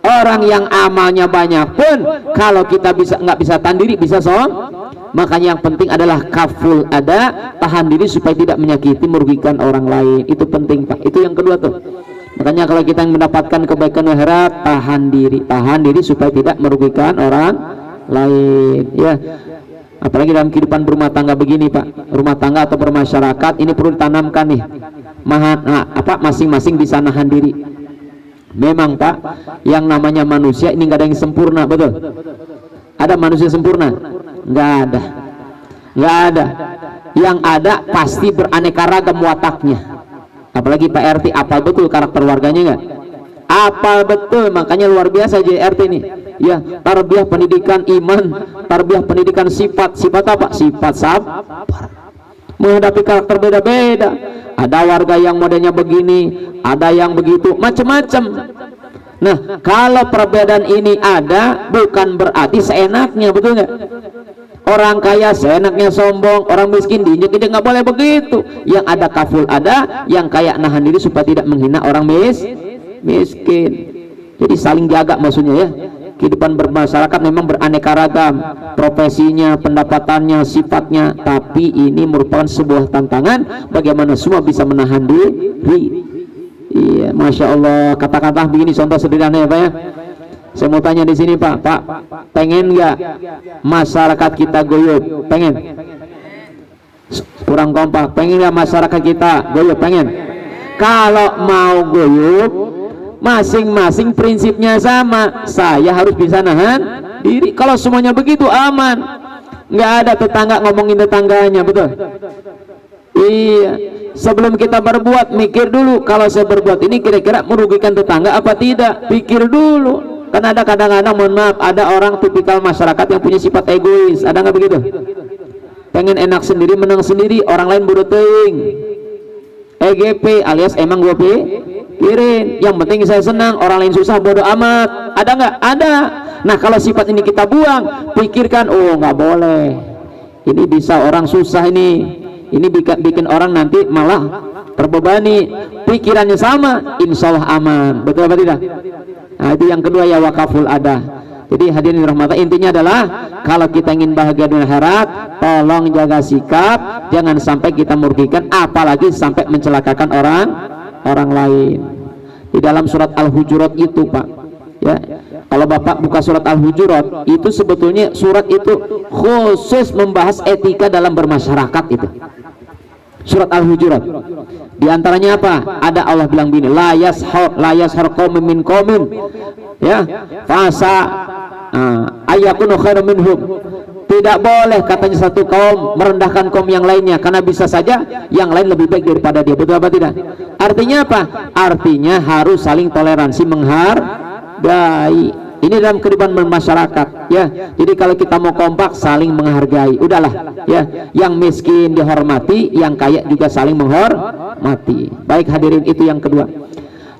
Orang yang amalnya banyak pun kalau kita nggak bisa tahan diri bisa sombong. Makanya yang penting adalah kaful ada, tahan diri supaya tidak menyakiti merugikan orang lain. Itu penting pak. Itu yang kedua tuh. Makanya kalau kita mendapatkan kebaikan akhirat, tahan diri supaya tidak merugikan orang lain ya. Apalagi dalam kehidupan berumah tangga begini pak, rumah tangga atau bermasyarakat ini perlu ditanamkan nih masing-masing bisa nahan diri. Memang pak, yang namanya manusia ini nggak ada yang sempurna, betul? Ada manusia sempurna? Nggak ada. Yang ada pasti beraneka ragam wataknya. Apalagi Pak RT apal betul karakter warganya nggak? Apal betul, makanya luar biasa JRT ini ya. Tarbiyah pendidikan iman, tarbiyah pendidikan sifat apa? Sifat sabar, menghadapi karakter beda-beda. Ada warga yang modelnya begini, ada yang begitu, macam-macam. Nah kalau perbedaan ini ada bukan berarti seenaknya, betul nggak? Orang kaya seenaknya sombong, orang miskin diinjek-injek, nggak boleh begitu. Yang ada kaful ada, yang kaya nahan diri supaya tidak menghina orang miskin. Jadi saling jaga maksudnya ya. Kehidupan bermasyarakat memang beraneka ragam, profesinya, pendapatannya, sifatnya, tapi ini merupakan sebuah tantangan bagaimana semua bisa menahan diri. Iya, masya Allah. Kata-kata begini contoh sederhana ya pak ya. Saya mau tanya di sini pak, pengen nggak masyarakat kita guyup? Pengen? Kurang kompak. Pengen nggak masyarakat kita guyup? Pengen? Kalau mau guyup, masing-masing prinsipnya sama. Saya harus bisa nahan diri. Kalau semuanya begitu aman, nggak ada tetangga ngomongin tetangganya, betul? Iya. Sebelum kita berbuat, mikir dulu. Kalau saya berbuat ini kira-kira merugikan tetangga apa tidak? Pikir dulu. Kan ada kadang-kadang, mohon maaf, ada orang tipikal masyarakat yang punya sifat egois. Ada nggak begitu? Pengen enak sendiri, menang sendiri, orang lain bodoh teuing. EGP alias emang gue pikirin, yang penting saya senang, orang lain susah bodoh amat. Ada nggak? Ada. Nah kalau sifat ini kita buang, pikirkan, oh nggak boleh, ini bisa orang susah ini bikin orang nanti malah terbebani. Pikirannya sama, insya Allah aman. Betul apa tidak? Nah itu yang kedua ya, wakaful ada. Jadi hadirin rahmati, intinya adalah kalau kita ingin bahagia dunia akhirat, tolong jaga sikap, jangan sampai kita merugikan, apalagi sampai mencelakakan orang lain. Di dalam surat Al-Hujurat itu pak ya, kalau bapak buka surat Al-Hujurat itu sebetulnya surat itu khusus membahas etika dalam bermasyarakat. Itu surat Al-Hujurat. Di antaranya apa? Ada Allah bilang begini, la yashar qaumun min qaumin ya fasa ayakunu khairum minhum. Tidak boleh katanya satu kaum merendahkan kaum yang lainnya, karena bisa saja yang lain lebih baik daripada dia. Betul apa tidak? Artinya apa? Artinya harus saling toleransi, menghargai. Ini dalam kehidupan bermasyarakat ya. Jadi kalau kita mau kompak, saling menghargai. Udahlah ya, yang miskin dihormati, yang kaya juga saling menghormati. Baik hadirin, itu yang kedua.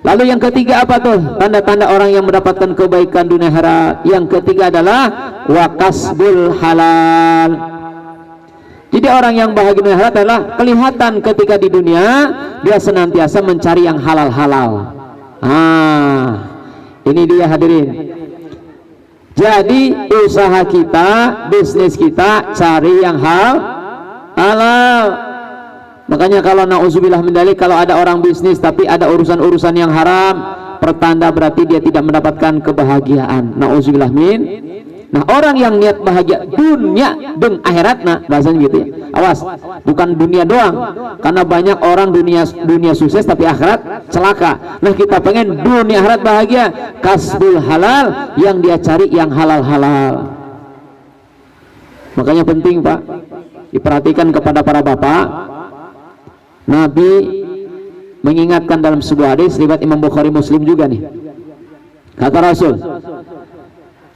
Lalu yang ketiga apa tuh? Tanda-tanda orang yang mendapatkan kebaikan dunia akhirat. Yang ketiga adalah wakasbul halal. Jadi orang yang bahagia dunia akhirat adalah kelihatan ketika di dunia dia senantiasa mencari yang halal-halal. Ini dia hadirin. Jadi usaha kita, bisnis kita cari yang halal. Makanya kalau nauzubillah min dzalik, kalau ada orang bisnis tapi ada urusan-urusan yang haram, pertanda berarti dia tidak mendapatkan kebahagiaan. Nauzubillah min. Nah, orang yang niat bahagia dunia dan akhiratna, bahasanya gitu ya. Awas, bukan dunia doang. Karena banyak orang dunia sukses tapi akhirat celaka. Nah, kita pengen dunia akhirat bahagia, kasbul halal, yang dia cari yang halal-halal. Makanya penting, Pak, diperhatikan kepada para bapak. Nabi mengingatkan dalam sebuah hadis riwayat Imam Bukhari Muslim juga nih. Kata Rasul,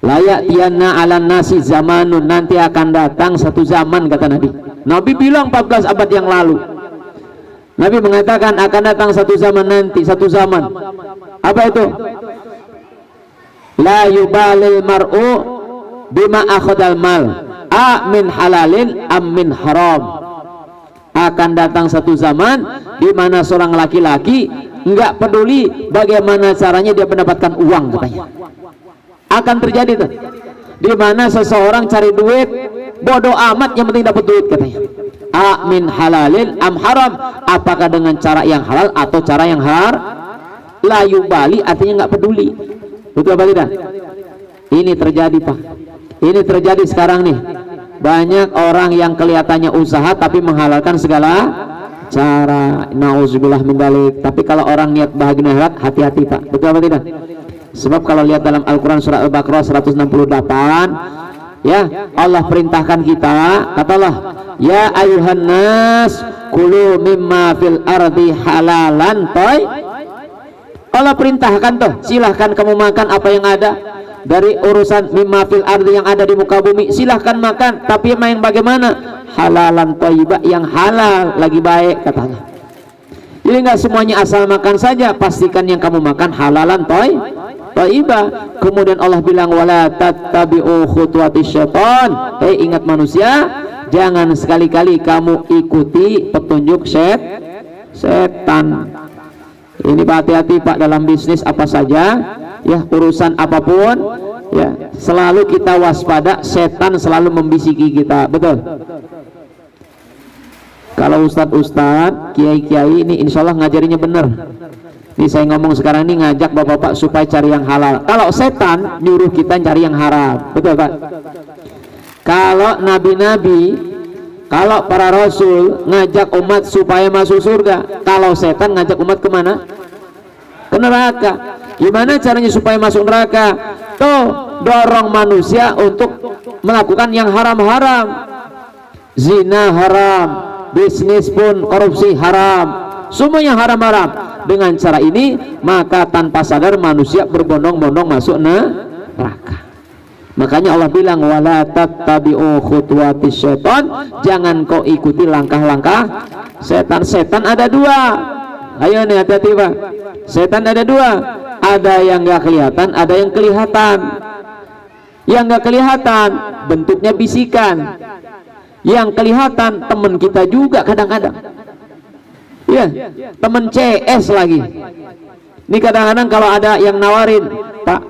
layak tianna ala nasi zamanun, nanti akan datang satu zaman, kata Nabi. Nabi bilang 14 abad yang lalu. Nabi mengatakan akan datang satu zaman nanti, satu zaman. Apa itu? La yubalil mar'u bima akhadal mal, a min halalin am min haram. Akan datang satu zaman di mana seorang laki-laki enggak peduli bagaimana caranya dia mendapatkan uang, katanya. Akan terjadi tuh, di mana seseorang cari duit bodoh amat, yang penting dapat duit, katanya. A min halalin am haram, apakah dengan cara yang halal atau cara yang haram. La yubali artinya nggak peduli. Betul apa tidak? Ini terjadi, Pak. Ini terjadi sekarang nih. Banyak orang yang kelihatannya usaha tapi menghalalkan segala cara. Nauzubillah min dzalik. Tapi kalau orang niat bahagia akhirat, hati-hati, Pak. Betul apa tidak? Sebab kalau lihat dalam Al-Quran surat Al-Baqarah 168, ya, Allah perintahkan kita, kata Allah, ya ayuhan nas kulu mimma fil ardi halalan toy. Allah perintahkan tuh, silahkan kamu makan apa yang ada dari urusan mimma fil ardi, yang ada di muka bumi, silahkan makan, tapi yang bagaimana? Halalan thayyibah, yang halal lagi baik, kata Allah. Jadi nggak semuanya asal makan saja, pastikan yang kamu makan halalan thayyibah. Kemudian Allah bilang wala tattabi'u khutuwatis syaitan. Ingat manusia, jangan sekali-kali kamu ikuti petunjuk setan. Ini hati-hati, Pak, dalam bisnis apa saja, ya, urusan apapun, ya, selalu kita waspada, setan selalu membisiki kita. Betul? Kalau ustadz-ustadz, kiai-kiai ini insya Allah ngajarinya benar. Ini saya ngomong sekarang ini ngajak bapak-bapak supaya cari yang halal. Kalau setan nyuruh kita cari yang haram. Betul, Pak? Kalau nabi-nabi, kalau para rasul ngajak umat supaya masuk surga. Kalau setan ngajak umat kemana? Ke neraka. Gimana caranya supaya masuk neraka? Tuh, dorong manusia untuk melakukan yang haram-haram. Zina haram, bisnis pun korupsi haram, semuanya haram-haram. Dengan cara ini maka tanpa sadar manusia berbondong-bondong masuk neraka. Makanya Allah bilang wala tattabi'u khutuwatis syaitan, jangan kau ikuti langkah-langkah setan. Setan ada dua. Ayo nih, hati-hati, Pak. Setan ada dua, ada yang nggak kelihatan, ada yang kelihatan. Yang nggak kelihatan bentuknya bisikan, yang kelihatan teman kita juga kadang-kadang, ya, teman CS lagi. Ini kadang-kadang kalau ada yang nawarin, Pak,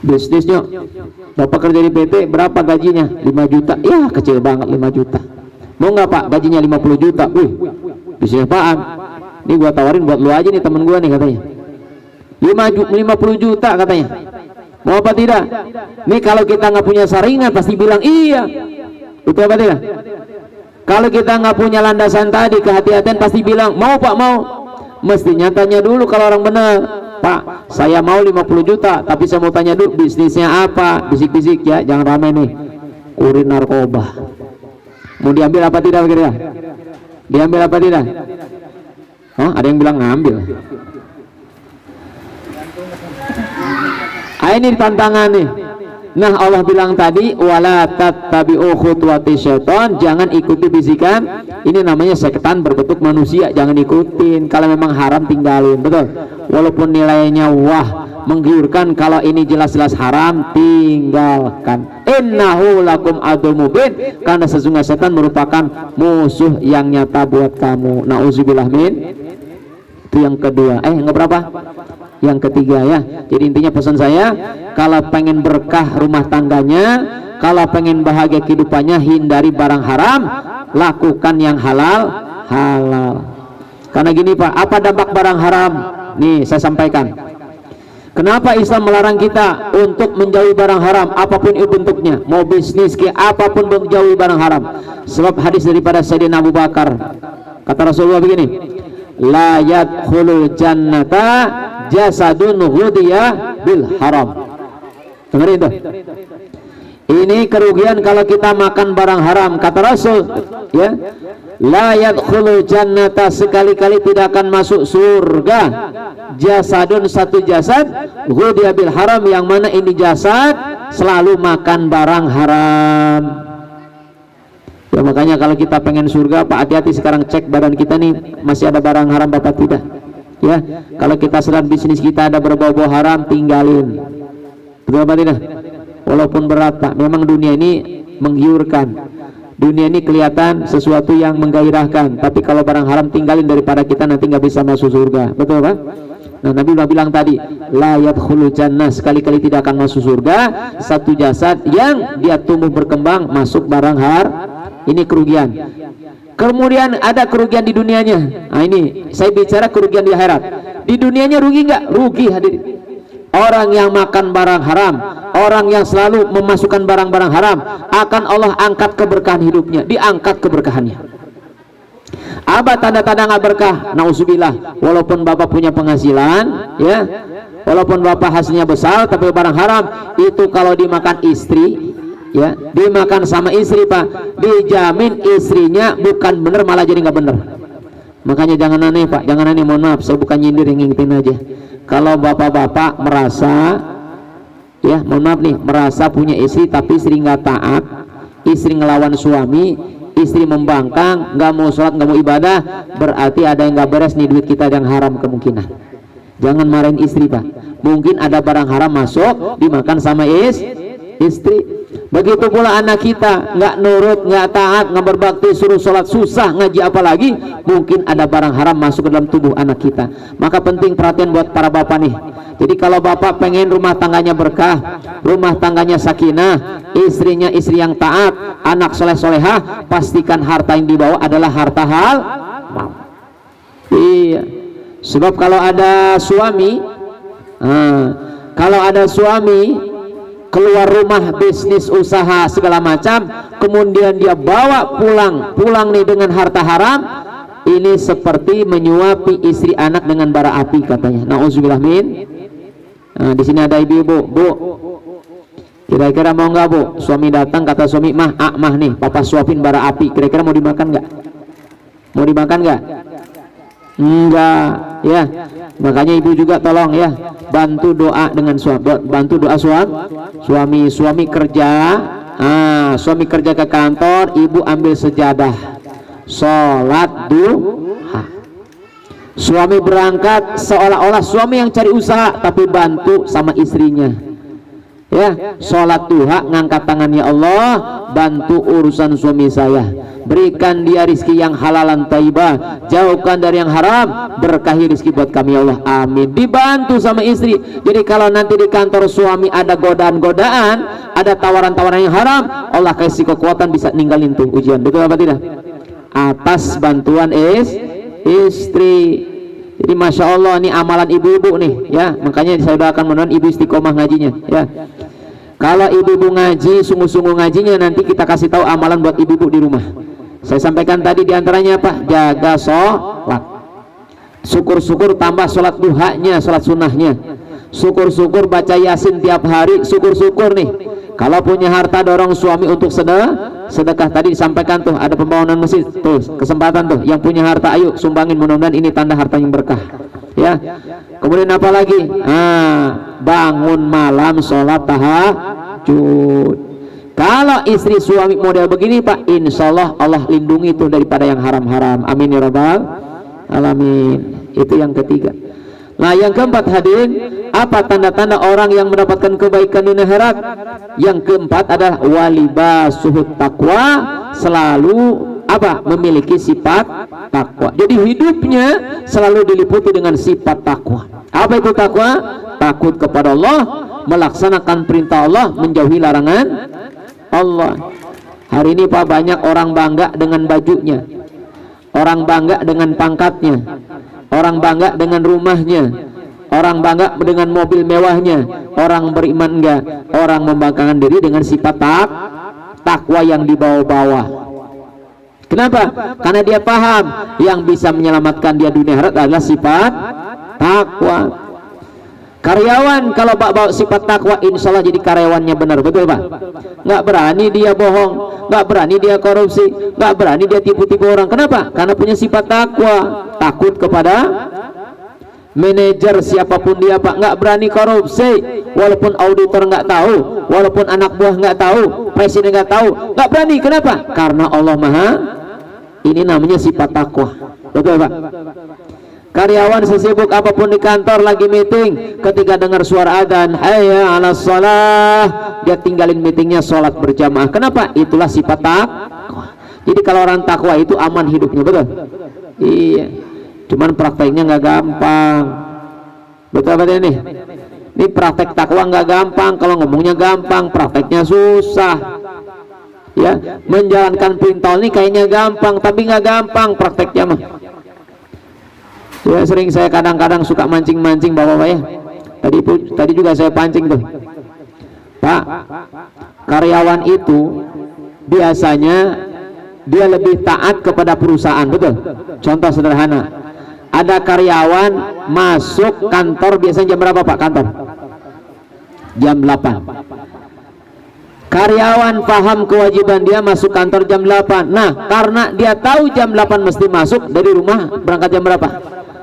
bisnisnya Bapak kerja di PT, berapa gajinya? 5 juta. Ya, kecil banget 5 juta. Mau nggak, Pak, gajinya 50 juta? Wih, bisnis apaan? Ini gua tawarin buat lu aja nih, temen gua nih, katanya. 50 juta katanya. Mau apa tidak? Nih kalau kita nggak punya saringan pasti bilang iya. Betul apa tidak? Kalau kita nggak punya landasan tadi, kehati-hatian, pasti bilang mau, Pak, mau. Mestinya tanya dulu kalau orang benar. Pak, saya mau 50 juta, tapi saya mau tanya dulu bisnisnya apa? Bisik-bisik ya, jangan rame nih. Kurir narkoba. Mau diambil apa tidak kira-kira? Diambil apa tidak? Oh, ada yang bilang ngambil. Ini tantangan nih. Nah, Allah bilang tadi wala tattabi'u khutuwatis syaitan, jangan ikuti bisikan. Ini namanya setan berbentuk manusia, jangan ikutin. Kalau memang haram tinggalin, betul. Walaupun nilainya wah, menggiurkan, kalau ini jelas-jelas haram tinggalkan. Innahu lakum aduwwum mubin, karena sesungguhnya setan merupakan musuh yang nyata buat kamu. Nauzubillah min. Itu yang kedua. Yang berapa? yang ketiga ya. Jadi intinya pesan saya, kalau pengen berkah rumah tangganya, kalau pengen bahagia kehidupannya, hindari barang haram, lakukan yang halal. Karena gini Pak, apa dampak barang haram? Nih saya sampaikan. Kenapa Islam melarang kita untuk menjauhi barang haram apapun itu bentuknya, mau bisnis ke apapun, menjauhi barang haram? Sebab hadis daripada Sayyidina Abu Bakar, kata Rasulullah begini, la yadkhulul jannata jasadun ghudiya bil haram. Dengerin itu. Ini kerugian kalau kita makan barang haram, kata Rasul ya. La yadkhulul jannata, sekali-kali tidak akan masuk surga, jasadun, satu jasad, ghudiya bil haram, yang mana ini jasad selalu makan barang haram. Ya makanya kalau kita pengen surga Pak, hati-hati sekarang, cek badan kita nih masih ada barang haram Bapak tidak ya. Kalau kita sedang bisnis kita ada berbau-bau haram, tinggalin. Betul apa tidak? Walaupun berat Pak, memang dunia ini menggiurkan, dunia ini kelihatan sesuatu yang menggairahkan, tapi kalau barang haram tinggalin, daripada kita nanti nggak bisa masuk surga. Betul Pak? Nah Nabi udah bilang tadi, la yadkhulul jannah, sekali-kali tidak akan masuk surga satu jasad yang dia tumbuh berkembang masuk barang haram. Ini kerugian. Kemudian ada kerugian di dunianya. Nah ini saya bicara kerugian di akhirat. Di dunianya rugi nggak? Rugi hadirin. Orang yang makan barang haram, orang yang selalu memasukkan barang-barang haram, akan Allah angkat keberkahan hidupnya, diangkat keberkahannya. Apa tanda-tanda nggak berkah? Nauzubillah. Walaupun Bapak punya penghasilan ya, walaupun Bapak hasilnya besar, tapi barang haram itu kalau dimakan istri ya, dimakan sama istri Pak, dijamin istrinya bukan bener malah jadi nggak bener. Makanya jangan aneh Pak, jangan aneh, mohon maaf saya bukan nyindir, yang ngingetin aja. Kalau bapak-bapak merasa ya, mohon maaf nih, merasa punya istri tapi istri nggak taat, istri ngelawan suami, istri membangkang, nggak mau sholat, nggak mau ibadah, berarti ada yang nggak beres nih, duit kita yang haram kemungkinan. Jangan marahin istri Pak, mungkin ada barang haram masuk dimakan sama istri. Begitu pula anak kita nggak nurut, nggak taat, nggak berbakti, suruh sholat susah, ngaji apalagi, mungkin ada barang haram masuk ke dalam tubuh anak kita. Maka penting perhatian buat para bapak nih. Jadi kalau bapak pengen rumah tangganya berkah, rumah tangganya sakinah, istrinya istri yang taat, anak soleh-solehah, pastikan harta yang dibawa adalah harta halal. Iya. Sebab kalau ada suami, keluar rumah, bisnis, usaha segala macam, kemudian dia bawa pulang nih dengan harta haram, ini seperti menyuapi istri anak dengan bara api katanya. Nauzubillah min. Nah, di sini ada ibu-ibu, Bu, kira-kira mau nggak Bu? Suami datang, kata suami, mah nih papa suapin bara api, kira-kira mau dimakan nggak? Mau dimakan nggak? Enggak ya. Makanya ibu juga tolong ya, bantu doa dengan suami, bantu doa suami kerja, suami kerja ke kantor, ibu ambil sejadah sholat duha. Suami berangkat seolah-olah suami yang cari usaha, tapi bantu sama istrinya ya, sholat duha, ngangkat tangan, ya Allah bantu urusan suami saya, berikan dia rizki yang halalan taibah, jauhkan dari yang haram, berkahi rizki buat kami ya Allah, amin. Dibantu sama istri. Jadi kalau nanti di kantor suami ada godaan-godaan, ada tawaran-tawaran yang haram, Allah kasih kekuatan bisa ninggalin tuh ujian. Betul apa tidak? Atas bantuan istri. Jadi masya Allah, ini amalan ibu-ibu nih ya. Makanya saya doakan mudah-mudahan ibu istiqomah ngajinya ya. Kalau ibu-ibu ngaji, sungguh-sungguh ngajinya, nanti kita kasih tahu amalan buat ibu-ibu di rumah. Saya sampaikan tadi diantaranya apa? Jaga sholat, syukur-syukur tambah sholat duhanya, sholat sunnahnya, syukur-syukur baca yasin tiap hari, syukur-syukur nih. Kalau punya harta dorong suami untuk sedekah. Tadi disampaikan tuh ada pembangunan masjid, tuh kesempatan tuh yang punya harta ayo sumbangin, mudah-mudahan ini tanda harta yang berkah ya. Kemudian apa lagi? Bangun malam sholat tahajud. Kalau istri suami model begini Pak, insya Allah Allah lindungi itu daripada yang haram-haram, amin ya rabbal alamin. Itu yang ketiga. Nah yang keempat hadirin, apa tanda-tanda orang yang mendapatkan kebaikan dunia akhirat? Yang keempat adalah walibasuhut taqwa, selalu apa? Memiliki sifat takwa. Jadi hidupnya selalu diliputi dengan sifat takwa. Apa itu takwa? Takut kepada Allah, melaksanakan perintah Allah, menjauhi larangan Allah. Hari ini Pak, banyak orang bangga dengan bajunya, orang bangga dengan pangkatnya, orang bangga dengan rumahnya, orang bangga dengan mobil mewahnya. Orang beriman enggak? Orang membanggakan diri dengan sifat takwa yang dibawa-bawa. Kenapa? Karena dia paham yang bisa menyelamatkan dia dunia akhirat adalah sifat takwa. Karyawan kalau Pak bawa sifat takwa, insya Allah jadi karyawannya benar, betul Pak? Nggak berani dia bohong, nggak berani dia korupsi, nggak berani dia tipu-tipu orang. Kenapa? Karena punya sifat takwa, takut kepada manajer siapapun dia Pak, nggak berani korupsi, walaupun auditor nggak tahu, walaupun anak buah nggak tahu, presiden nggak tahu, nggak berani. Kenapa? Karena Allah Maha. Ini namanya sifat takwa, betul Pak? Karyawan sesibuk apapun di kantor, lagi meeting, ketika dengar suara adzan hayya 'alas shalah, dia tinggalin meetingnya, sholat berjamaah. Kenapa? Itulah sifat takwa. Jadi kalau orang takwa itu aman hidupnya, betul? Iya. Cuman prakteknya nggak gampang, betul apa ini? Ini praktek takwa nggak gampang. Kalau ngomongnya gampang, prakteknya susah. Ya, menjalankan perintah ini kayaknya gampang, tapi nggak gampang prakteknya mah. Ya, sering saya kadang-kadang suka mancing-mancing bapak-bapak ya. Tadi juga saya pancing tuh, Pak. Karyawan itu biasanya dia lebih taat kepada perusahaan, betul? Contoh sederhana, ada karyawan masuk kantor biasanya jam berapa Pak kantor? Jam 8. Karyawan paham kewajiban dia masuk kantor jam 8. Nah, karena dia tahu jam 8 mesti masuk, dari rumah berangkat jam berapa?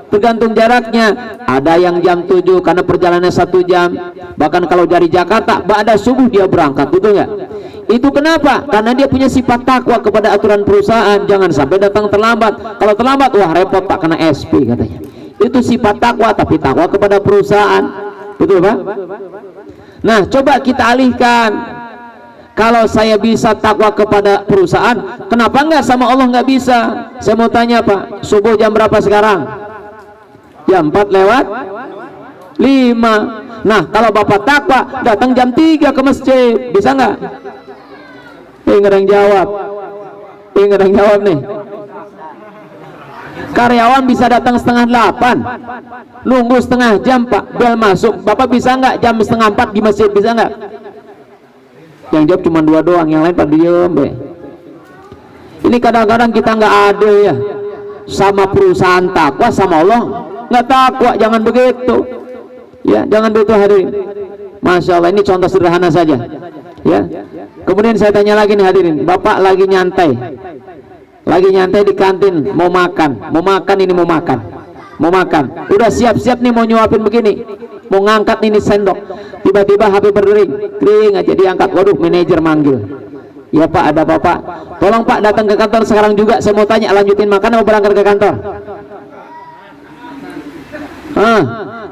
Tergantung jaraknya. Ada yang jam 7 karena perjalanannya 1 jam. Bahkan kalau dari Jakarta ba'da subuh dia berangkat, betul nggak? Itu kenapa? Karena dia punya sifat takwa kepada aturan perusahaan. Jangan sampai datang terlambat. Kalau terlambat, wah repot Pak, kena SP katanya. Itu sifat takwa, tapi takwa kepada perusahaan, betul Pak? Nah, coba kita alihkan. Kalau saya bisa takwa kepada perusahaan, kenapa enggak sama Allah nggak bisa? Saya mau tanya Pak, subuh jam berapa sekarang? Jam 4 lewat 5. Nah, kalau Bapak takwa, datang jam 3 ke masjid, bisa nggak? Nggak ada yang jawab. Nggak ada yang jawab nih. Karyawan bisa datang setengah 8, nunggu setengah jam Pak, bel masuk. Bapak bisa nggak jam setengah 4 di masjid, bisa nggak? Yang jawab cuma 2 doang, yang lain pada diem be. Ini kadang-kadang kita nggak adil ya, sama perusahaan takwa, sama Allah nggak takwa. Jangan begitu ya, jangan begitu hadirin. Masya Allah, ini contoh sederhana saja ya. Kemudian saya tanya lagi nih hadirin, Bapak lagi nyantai di kantin, mau makan, mau makan, udah siap-siap nih mau nyuapin begini, mau ngangkat ini sendok, tiba-tiba HP berdering, kering aja diangkat, waduh manajer manggil. Ya Pak, ada Bapak, tolong Pak datang ke kantor sekarang juga, saya mau tanya, lanjutin makan atau berangkat ke kantor?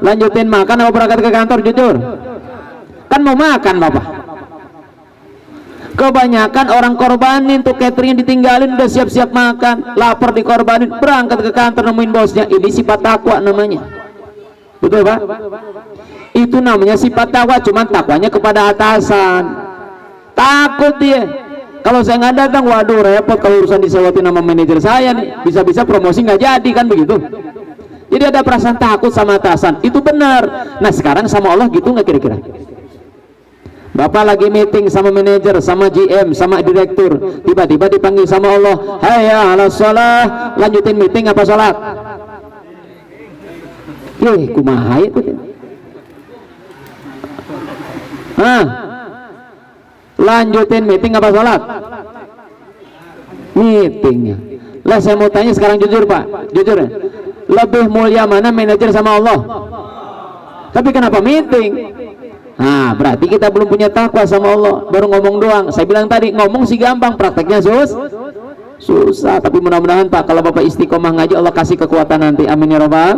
Lanjutin makan atau berangkat ke kantor, jujur? Kan mau makan Bapak. Kebanyakan orang korbanin tuh, catering ditinggalin, udah siap-siap makan, lapar dikorbanin, berangkat ke kantor nemuin bosnya. Ini sifat takwa namanya, betul Pak? Itu namanya sifat takwa, cuman takwanya kepada atasan. Takut dia, kalau saya nggak datang, waduh repot kalau urusan disewatin sama manajer saya nih, bisa-bisa promosi nggak jadi, kan begitu. Jadi ada perasaan takut sama atasan, itu benar. Nah sekarang sama Allah gitu nggak kira-kira? Bapak lagi meeting sama manajer, sama GM, sama direktur, tiba-tiba dipanggil sama Allah, hayya 'alas shalah, lanjutin meeting apa sholat? Kumaha itu? Lanjutin meeting apa sholat? Meetingnya. Lah saya mau tanya sekarang jujur Pak, jujur ya, lebih mulia mana manajer sama Allah? Tapi kenapa meeting? Nah, berarti kita belum punya takwa sama Allah, baru ngomong doang. Saya bilang tadi, ngomong sih gampang, prakteknya susah. Tapi mudah-mudahan Pak, kalau Bapak istiqomah ngaji, Allah kasih kekuatan nanti, amin ya robbal.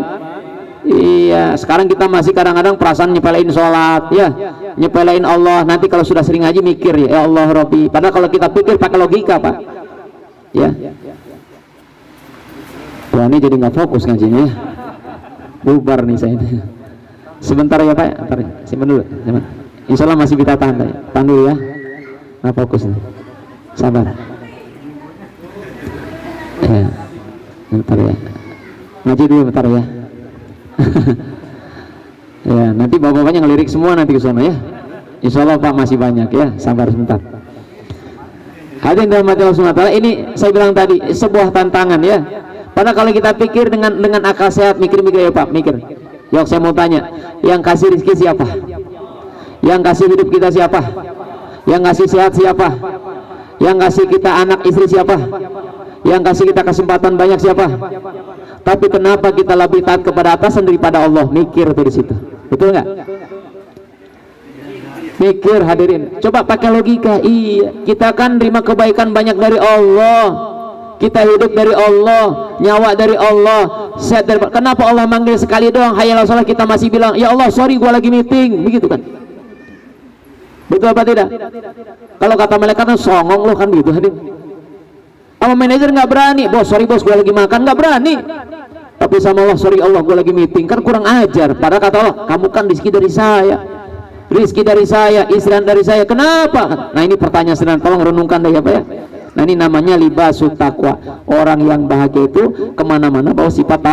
Iya, sekarang kita masih kadang-kadang perasaan nyepelein sholat ya, nyepelein Allah. Nanti kalau sudah sering ngaji mikir ya Allah Robbi, padahal kalau kita pikir pakai logika Pak ya. Wah ini jadi nggak fokus ngajinya, bubar nih saya. Sebentar ya Pak, ntar simpan dulu. Insya Allah masih kita tahan dulu ya. Nah, fokus nih, sabar ya, bentar ya, ngaji dulu bentar ya. Ya, nanti bapak-bapaknya ngelirik semua nanti ke sana ya. Insya Allah Pak masih banyak ya, sabar sebentar. Hadirin dalam hati Allah SWT, ini saya bilang tadi sebuah tantangan ya. Padahal kalau kita pikir dengan akal sehat, mikir-mikir ya Pak, mikir. Yuk saya mau tanya, yang kasih rezeki siapa? Yang kasih hidup kita siapa? Yang kasih sehat siapa? Yang kasih kita anak istri siapa? Yang kasih kita kesempatan banyak siapa? Tapi kenapa kita lebih taat kepada atasan daripada Allah? Mikir tuh di situ, betul nggak? Mikir hadirin, coba pakai logika. Iya, kita kan terima kebaikan banyak dari Allah, kita hidup dari Allah, nyawa dari Allah, sehat dari. Kenapa Allah manggil sekali doang hayya ala shalah kita masih bilang ya Allah sorry gua lagi meeting, begitu kan? Betul apa tidak? Kalau kata malaikat songong lo kan gitu hadirin. Sama manajer nggak berani, bos sorry bos gua lagi makan, nggak berani. Tapi sama Allah sorry Allah gua lagi meeting, kan kurang ajar. Padahal kata Allah kamu kan rezeki dari saya, rizki dari saya, istri dari saya. Kenapa? Nah ini pertanyaan sederhana, tolong renungkan deh ya Pak ya. Nah ini namanya libasut takwa. Orang yang bahagia itu kemana-mana bawa sifat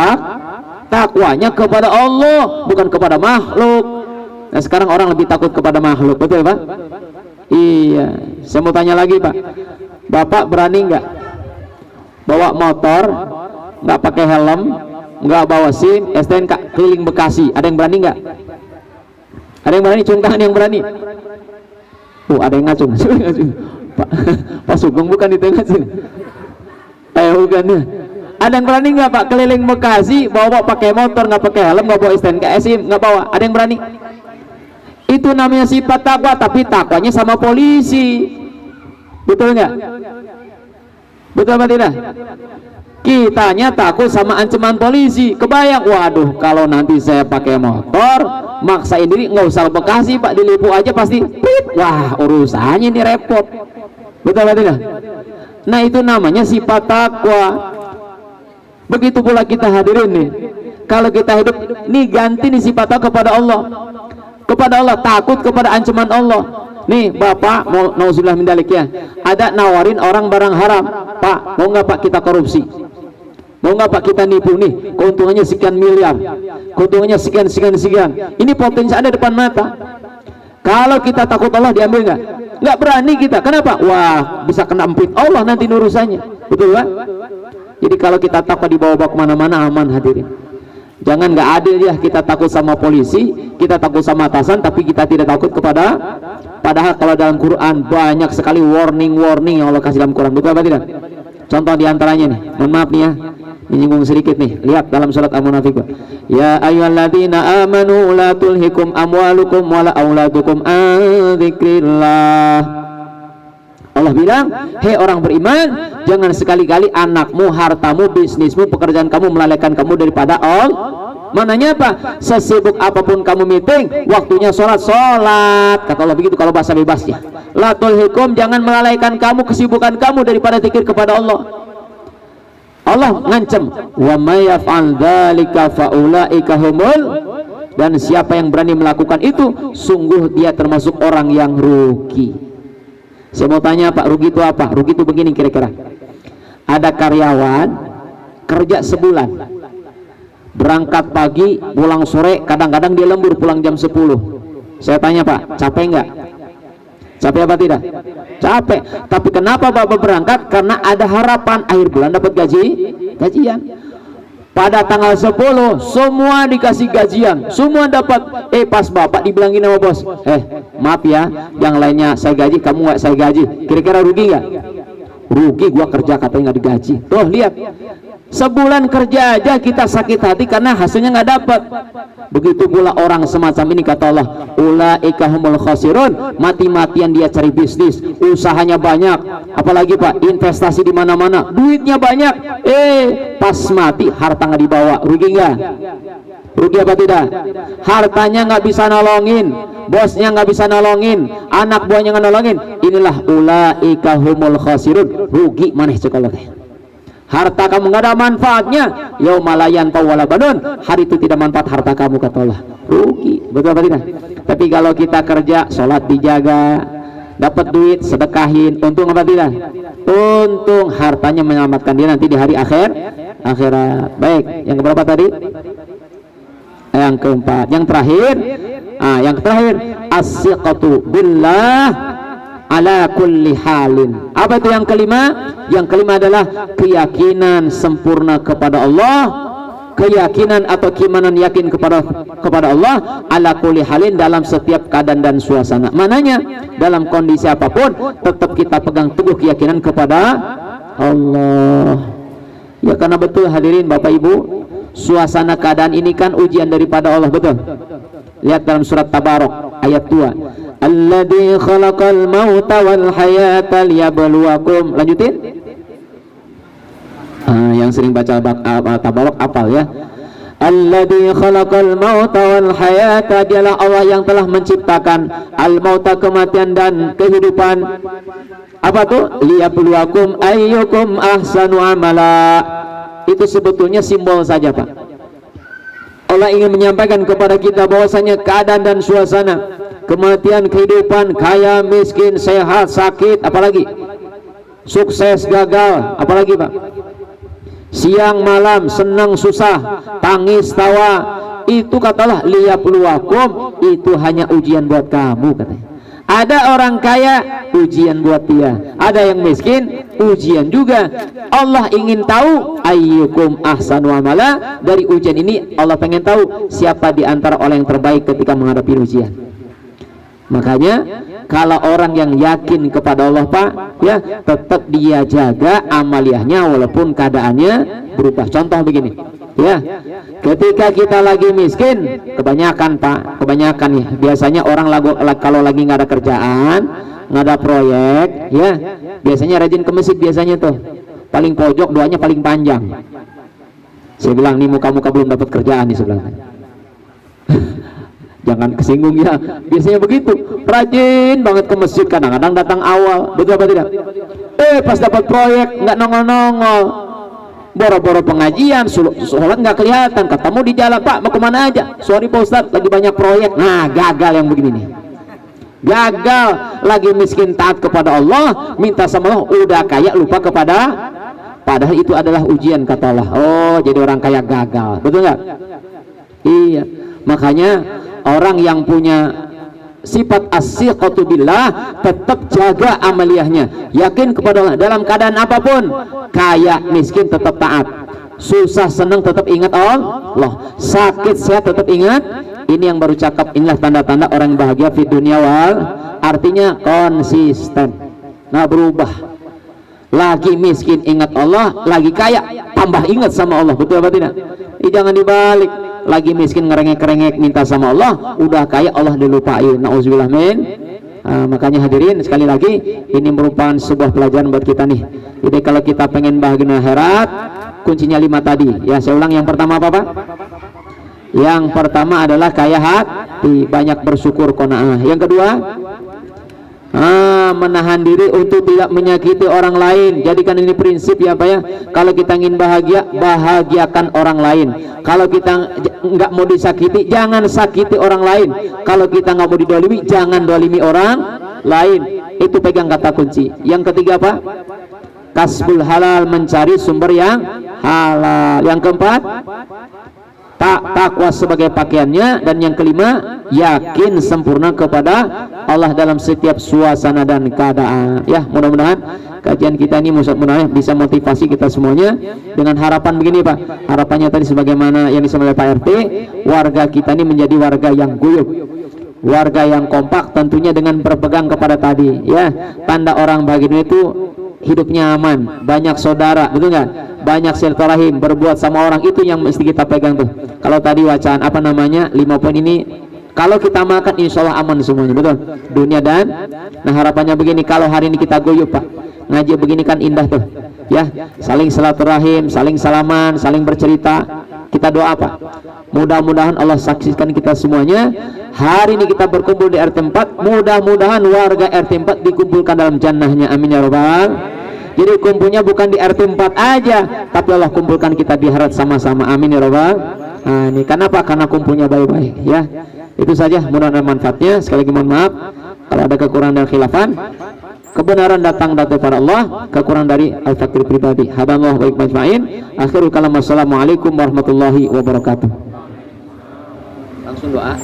takwanya kepada Allah, bukan kepada makhluk. Nah sekarang orang lebih takut kepada makhluk, betul Pak? Iya. Saya mau tanya lagi Pak, Bapak berani nggak bawa motor, nggak pakai helm, nggak bawa SIM, STNK keliling Bekasi? Ada yang berani nggak? Ada yang berani? Cung tangan yang berani. Ada yang ngacung. Pak Sugeng bukan itu yang ngacung. Bukan ya. Ada yang berani nggak Pak keliling Bekasi bawa pakai motor, nggak pakai helm, nggak bawa STNK, SIM, nggak bawa? Ada yang berani? Itu namanya sifat takwa, tapi takwanya sama polisi. Betul nggak? Betul apa tidak? Kitanya takut sama ancaman polisi. Kebayang, waduh kalau nanti saya pakai motor maksain diri nggak usah Bekasi Pak, dilipu aja pasti pip. Wah urusannya ini repot. Betul apa tidak? Nah itu namanya sifat takwa. Begitu pula kita hadirin nih, kalau kita hidup nih ganti nih sifat takwa kepada Allah, kepada Allah, takut kepada ancaman Allah. Nih Bapak mau nauzubillah min dzalik ya, ada nawarin orang barang haram, Pak mau nggak Pak kita korupsi, mau nggak Pak kita nipu, nih keuntungannya sekian miliar, keuntungannya sekian, ini potensi ada depan mata. Kalau kita takut Allah diambil nggak? Nggak berani kita. Kenapa? Wah bisa kena empit Allah nanti urusannya, betul Pak? Jadi kalau kita takut dibawa kemana-mana aman hadirin. Jangan nggak adil ya, kita takut sama polisi, kita takut sama atasan, tapi kita tidak takut kepada. Padahal kalau dalam Quran banyak sekali warning yang Allah kasih dalam Quran, betul apa tidak? Contoh diantaranya nih, mohon maaf nih ya, menyinggung sedikit nih, lihat dalam surat Al-Munafiqun. Ya ayyuhalladzina amanu la tulhikum amwalukum wala auladukum an dzikrillah. Allah bilang, hei orang beriman, jangan sekali-kali anakmu, hartamu, bisnismu, pekerjaan kamu melalaikan kamu daripada Allah. Mananya apa? Sesibuk apapun kamu meeting, waktunya sholat. Kata Allah begitu kalau bahasa bebasnya. La tulhikum, jangan melalaikan kamu, kesibukan kamu daripada zikir kepada Allah. Allah ngancam, wa may yaf'al dzalika faulaika humul, dan siapa yang berani melakukan itu, sungguh dia termasuk orang yang rugi. Saya mau tanya Pak, rugi itu apa? Rugi itu begini kira-kira. Ada karyawan kerja sebulan, berangkat pagi, pulang sore, kadang-kadang dia lembur pulang jam 10. Saya tanya Pak, capek nggak? Capek apa tidak? Capek. Tapi kenapa Bapak berangkat? Karena ada harapan akhir bulan dapat gajian. Pada tanggal 10 semua dikasih gajian, semua dapat. Pas Bapak dibilangin sama bos, maaf ya, yang lainnya saya gaji, kamu nggak saya gaji. Kira-kira rugi nggak? Rugi, gua kerja katanya nggak digaji. Tuh lihat, sebulan kerja aja kita sakit hati karena hasilnya nggak dapat. Begitu pula orang semacam ini kata Allah, ulaika humul khasirun, mati-matian dia cari bisnis, usahanya banyak, apalagi Pak investasi di mana-mana, duitnya banyak, pas mati harta nggak dibawa. Rugi nggak? Rugi apa tidak? Hartanya nggak bisa nolongin, bosnya nggak bisa nolongin, anak buahnya nggak nolongin. Inilah ulaika humul khasirun, rugi maneh cek Allah. Harta kamu nggak ada manfaatnya, yaumala yanfa'u wala banun, hari itu tidak manfaat harta kamu kata Allah, rugi. betul apa tidak? Tapi kalau kita kerja, sholat dijaga, dapat duit sedekahin, untung apa tidak? Untung hartanya menyelamatkan dia nanti di hari akhirat. Baik, yang keberapa tadi? Yang keempat. Yang terakhir as-siqatu billah ala kulli halin. Apa itu yang kelima? Yang kelima adalah keyakinan sempurna kepada Allah, keyakinan atau keimanan yakin kepada Allah ala kulli halin dalam setiap keadaan dan suasana. Mananya dalam kondisi apapun tetap kita pegang teguh keyakinan kepada Allah. Ya, karena betul hadirin Bapak Ibu, suasana keadaan ini kan ujian daripada Allah, betul. Lihat dalam surat Tabarok ayat 2. Alladzi khalaqal mauta wal hayata liyabluwakum. Lanjutin. Yang sering baca Tabarok apal ya. Alladzi khalaqal mauta wal hayata, dialah Allah yang telah menciptakan al mauta, kematian dan kehidupan. Apa tuh? Liyabluwakum ayyukum ahsanu amala. Itu sebetulnya simbol saja, Pak. Allah ingin menyampaikan kepada kita bahwasanya keadaan dan suasana, kematian, kehidupan, kaya, miskin, sehat, sakit, apalagi sukses, gagal, apalagi Pak, siang malam, senang susah, tangis tawa, itu katalah liyabluwakum, itu hanya ujian buat kamu katanya. Ada orang kaya, ujian buat dia. Ada yang miskin, ujian juga. Allah ingin tahu ayyukum ahsanu amala. Dari ujian ini Allah pengen tahu siapa di antara orang yang terbaik ketika menghadapi ujian. Makanya kalau orang yang yakin kepada Allah, Pak, ya tetap dia jaga amaliyahnya walaupun keadaannya berubah. Contoh begini, ya, ketika kita lagi miskin, kebanyakan Pak, kebanyakan ya, biasanya orang kalau lagi nggak ada kerjaan, nggak ada proyek, ya, biasanya rajin ke masjid biasanya tuh, paling pojok doanya paling panjang. Saya bilang nih, muka-muka belum dapat kerjaan nih sebelah. Jangan kesinggung ya, biasanya begitu, rajin banget ke masjid, kadang-kadang datang awal, betul apa tidak? Pas dapat proyek nggak nongol-nongol, boro-boro pengajian, sholat nggak kelihatan, ketemu di jalan, Pak mau kemana aja? Sorry Pak Ustadz, lagi banyak proyek. Nah, gagal yang begini nih, gagal. Lagi miskin taat kepada Allah, minta sama Allah, udah kaya lupa kepada, padahal itu adalah ujian kata Allah. Oh, jadi orang kaya gagal, betul nggak? Iya, makanya orang yang punya sifat as-siqatu billah tetap jaga amaliyahnya, yakin kepada Allah dalam keadaan apapun, kaya miskin tetap taat, susah senang tetap ingat Allah, sakit sehat tetap ingat. Ini yang baru cakap, inilah tanda-tanda orang yang bahagia di dunia wal, artinya konsisten. Nah, berubah, lagi miskin ingat Allah, lagi kaya tambah ingat sama Allah, betul apa tidak? Jangan dibalik, lagi miskin ngerengek-ngerengek minta sama Allah, udah kaya Allah dilupain. Nauzubillah min. Makanya hadirin sekali lagi, ini merupakan sebuah pelajaran buat kita nih. Jadi kalau kita pengen bahagia akhirat, kuncinya 5 tadi. Ya, saya ulang, yang pertama apa Pak? Yang pertama adalah kaya hati, banyak bersyukur, qanaah. Yang kedua, menahan diri untuk tidak menyakiti orang lain. Jadikan ini prinsip ya Pak ya. Kalau kita ingin bahagia, bahagiakan orang lain. Kalau kita nggak mau disakiti, jangan sakiti orang lain. Kalau kita nggak mau didolimi, jangan dolimi orang lain. Itu pegang kata kunci. Yang ketiga Pak, kasbul halal, mencari sumber yang halal. Yang keempat, takwa sebagai pakaiannya. Dan yang kelima, yakin sempurna kepada Allah dalam setiap suasana dan keadaan. Ya, mudah-mudahan kajian kita ini mudah-mudahan bisa motivasi kita semuanya dengan harapan begini Pak. Harapannya tadi sebagaimana yang disampaikan oleh Pak RT, warga kita ini menjadi warga yang guyup, warga yang kompak, tentunya dengan berpegang kepada tadi ya, tanda orang bahagia itu hidupnya aman, banyak saudara, betul nggak? Banyak silaturahim, berbuat sama orang, itu yang mesti kita pegang tuh. Kalau tadi wacana apa namanya 5 poin ini, kalau kita makan insya Allah aman semuanya, betul, dunia dan. Nah, harapannya begini, kalau hari ini kita guyup Pak, ngaji begini kan indah tuh ya, saling silaturahim, saling salaman, saling bercerita. Kita doa Pak, mudah-mudahan Allah saksikan kita semuanya. Hari ini kita berkumpul di RT 4, mudah-mudahan warga RT 4 dikumpulkan dalam jannahnya, amin ya rabbal. Jadi kumpulnya bukan di RT 4 aja, tapi Allah kumpulkan kita di akhirat sama-sama, amin ya rabbal. Nah, ini kenapa? Karena kumpulnya baik-baik ya. Itu saja, mudah-mudahan manfaatnya. Sekali lagi mohon maaf kalau ada kekurangan dan khilafan. Kebenaran datang dari Allah, kekurangan dari al-fakir pribadi. Hadallahu baik majma'in. Akhirul kalam, wassalamualaikum warahmatullahi wabarakatuh. Langsung doa.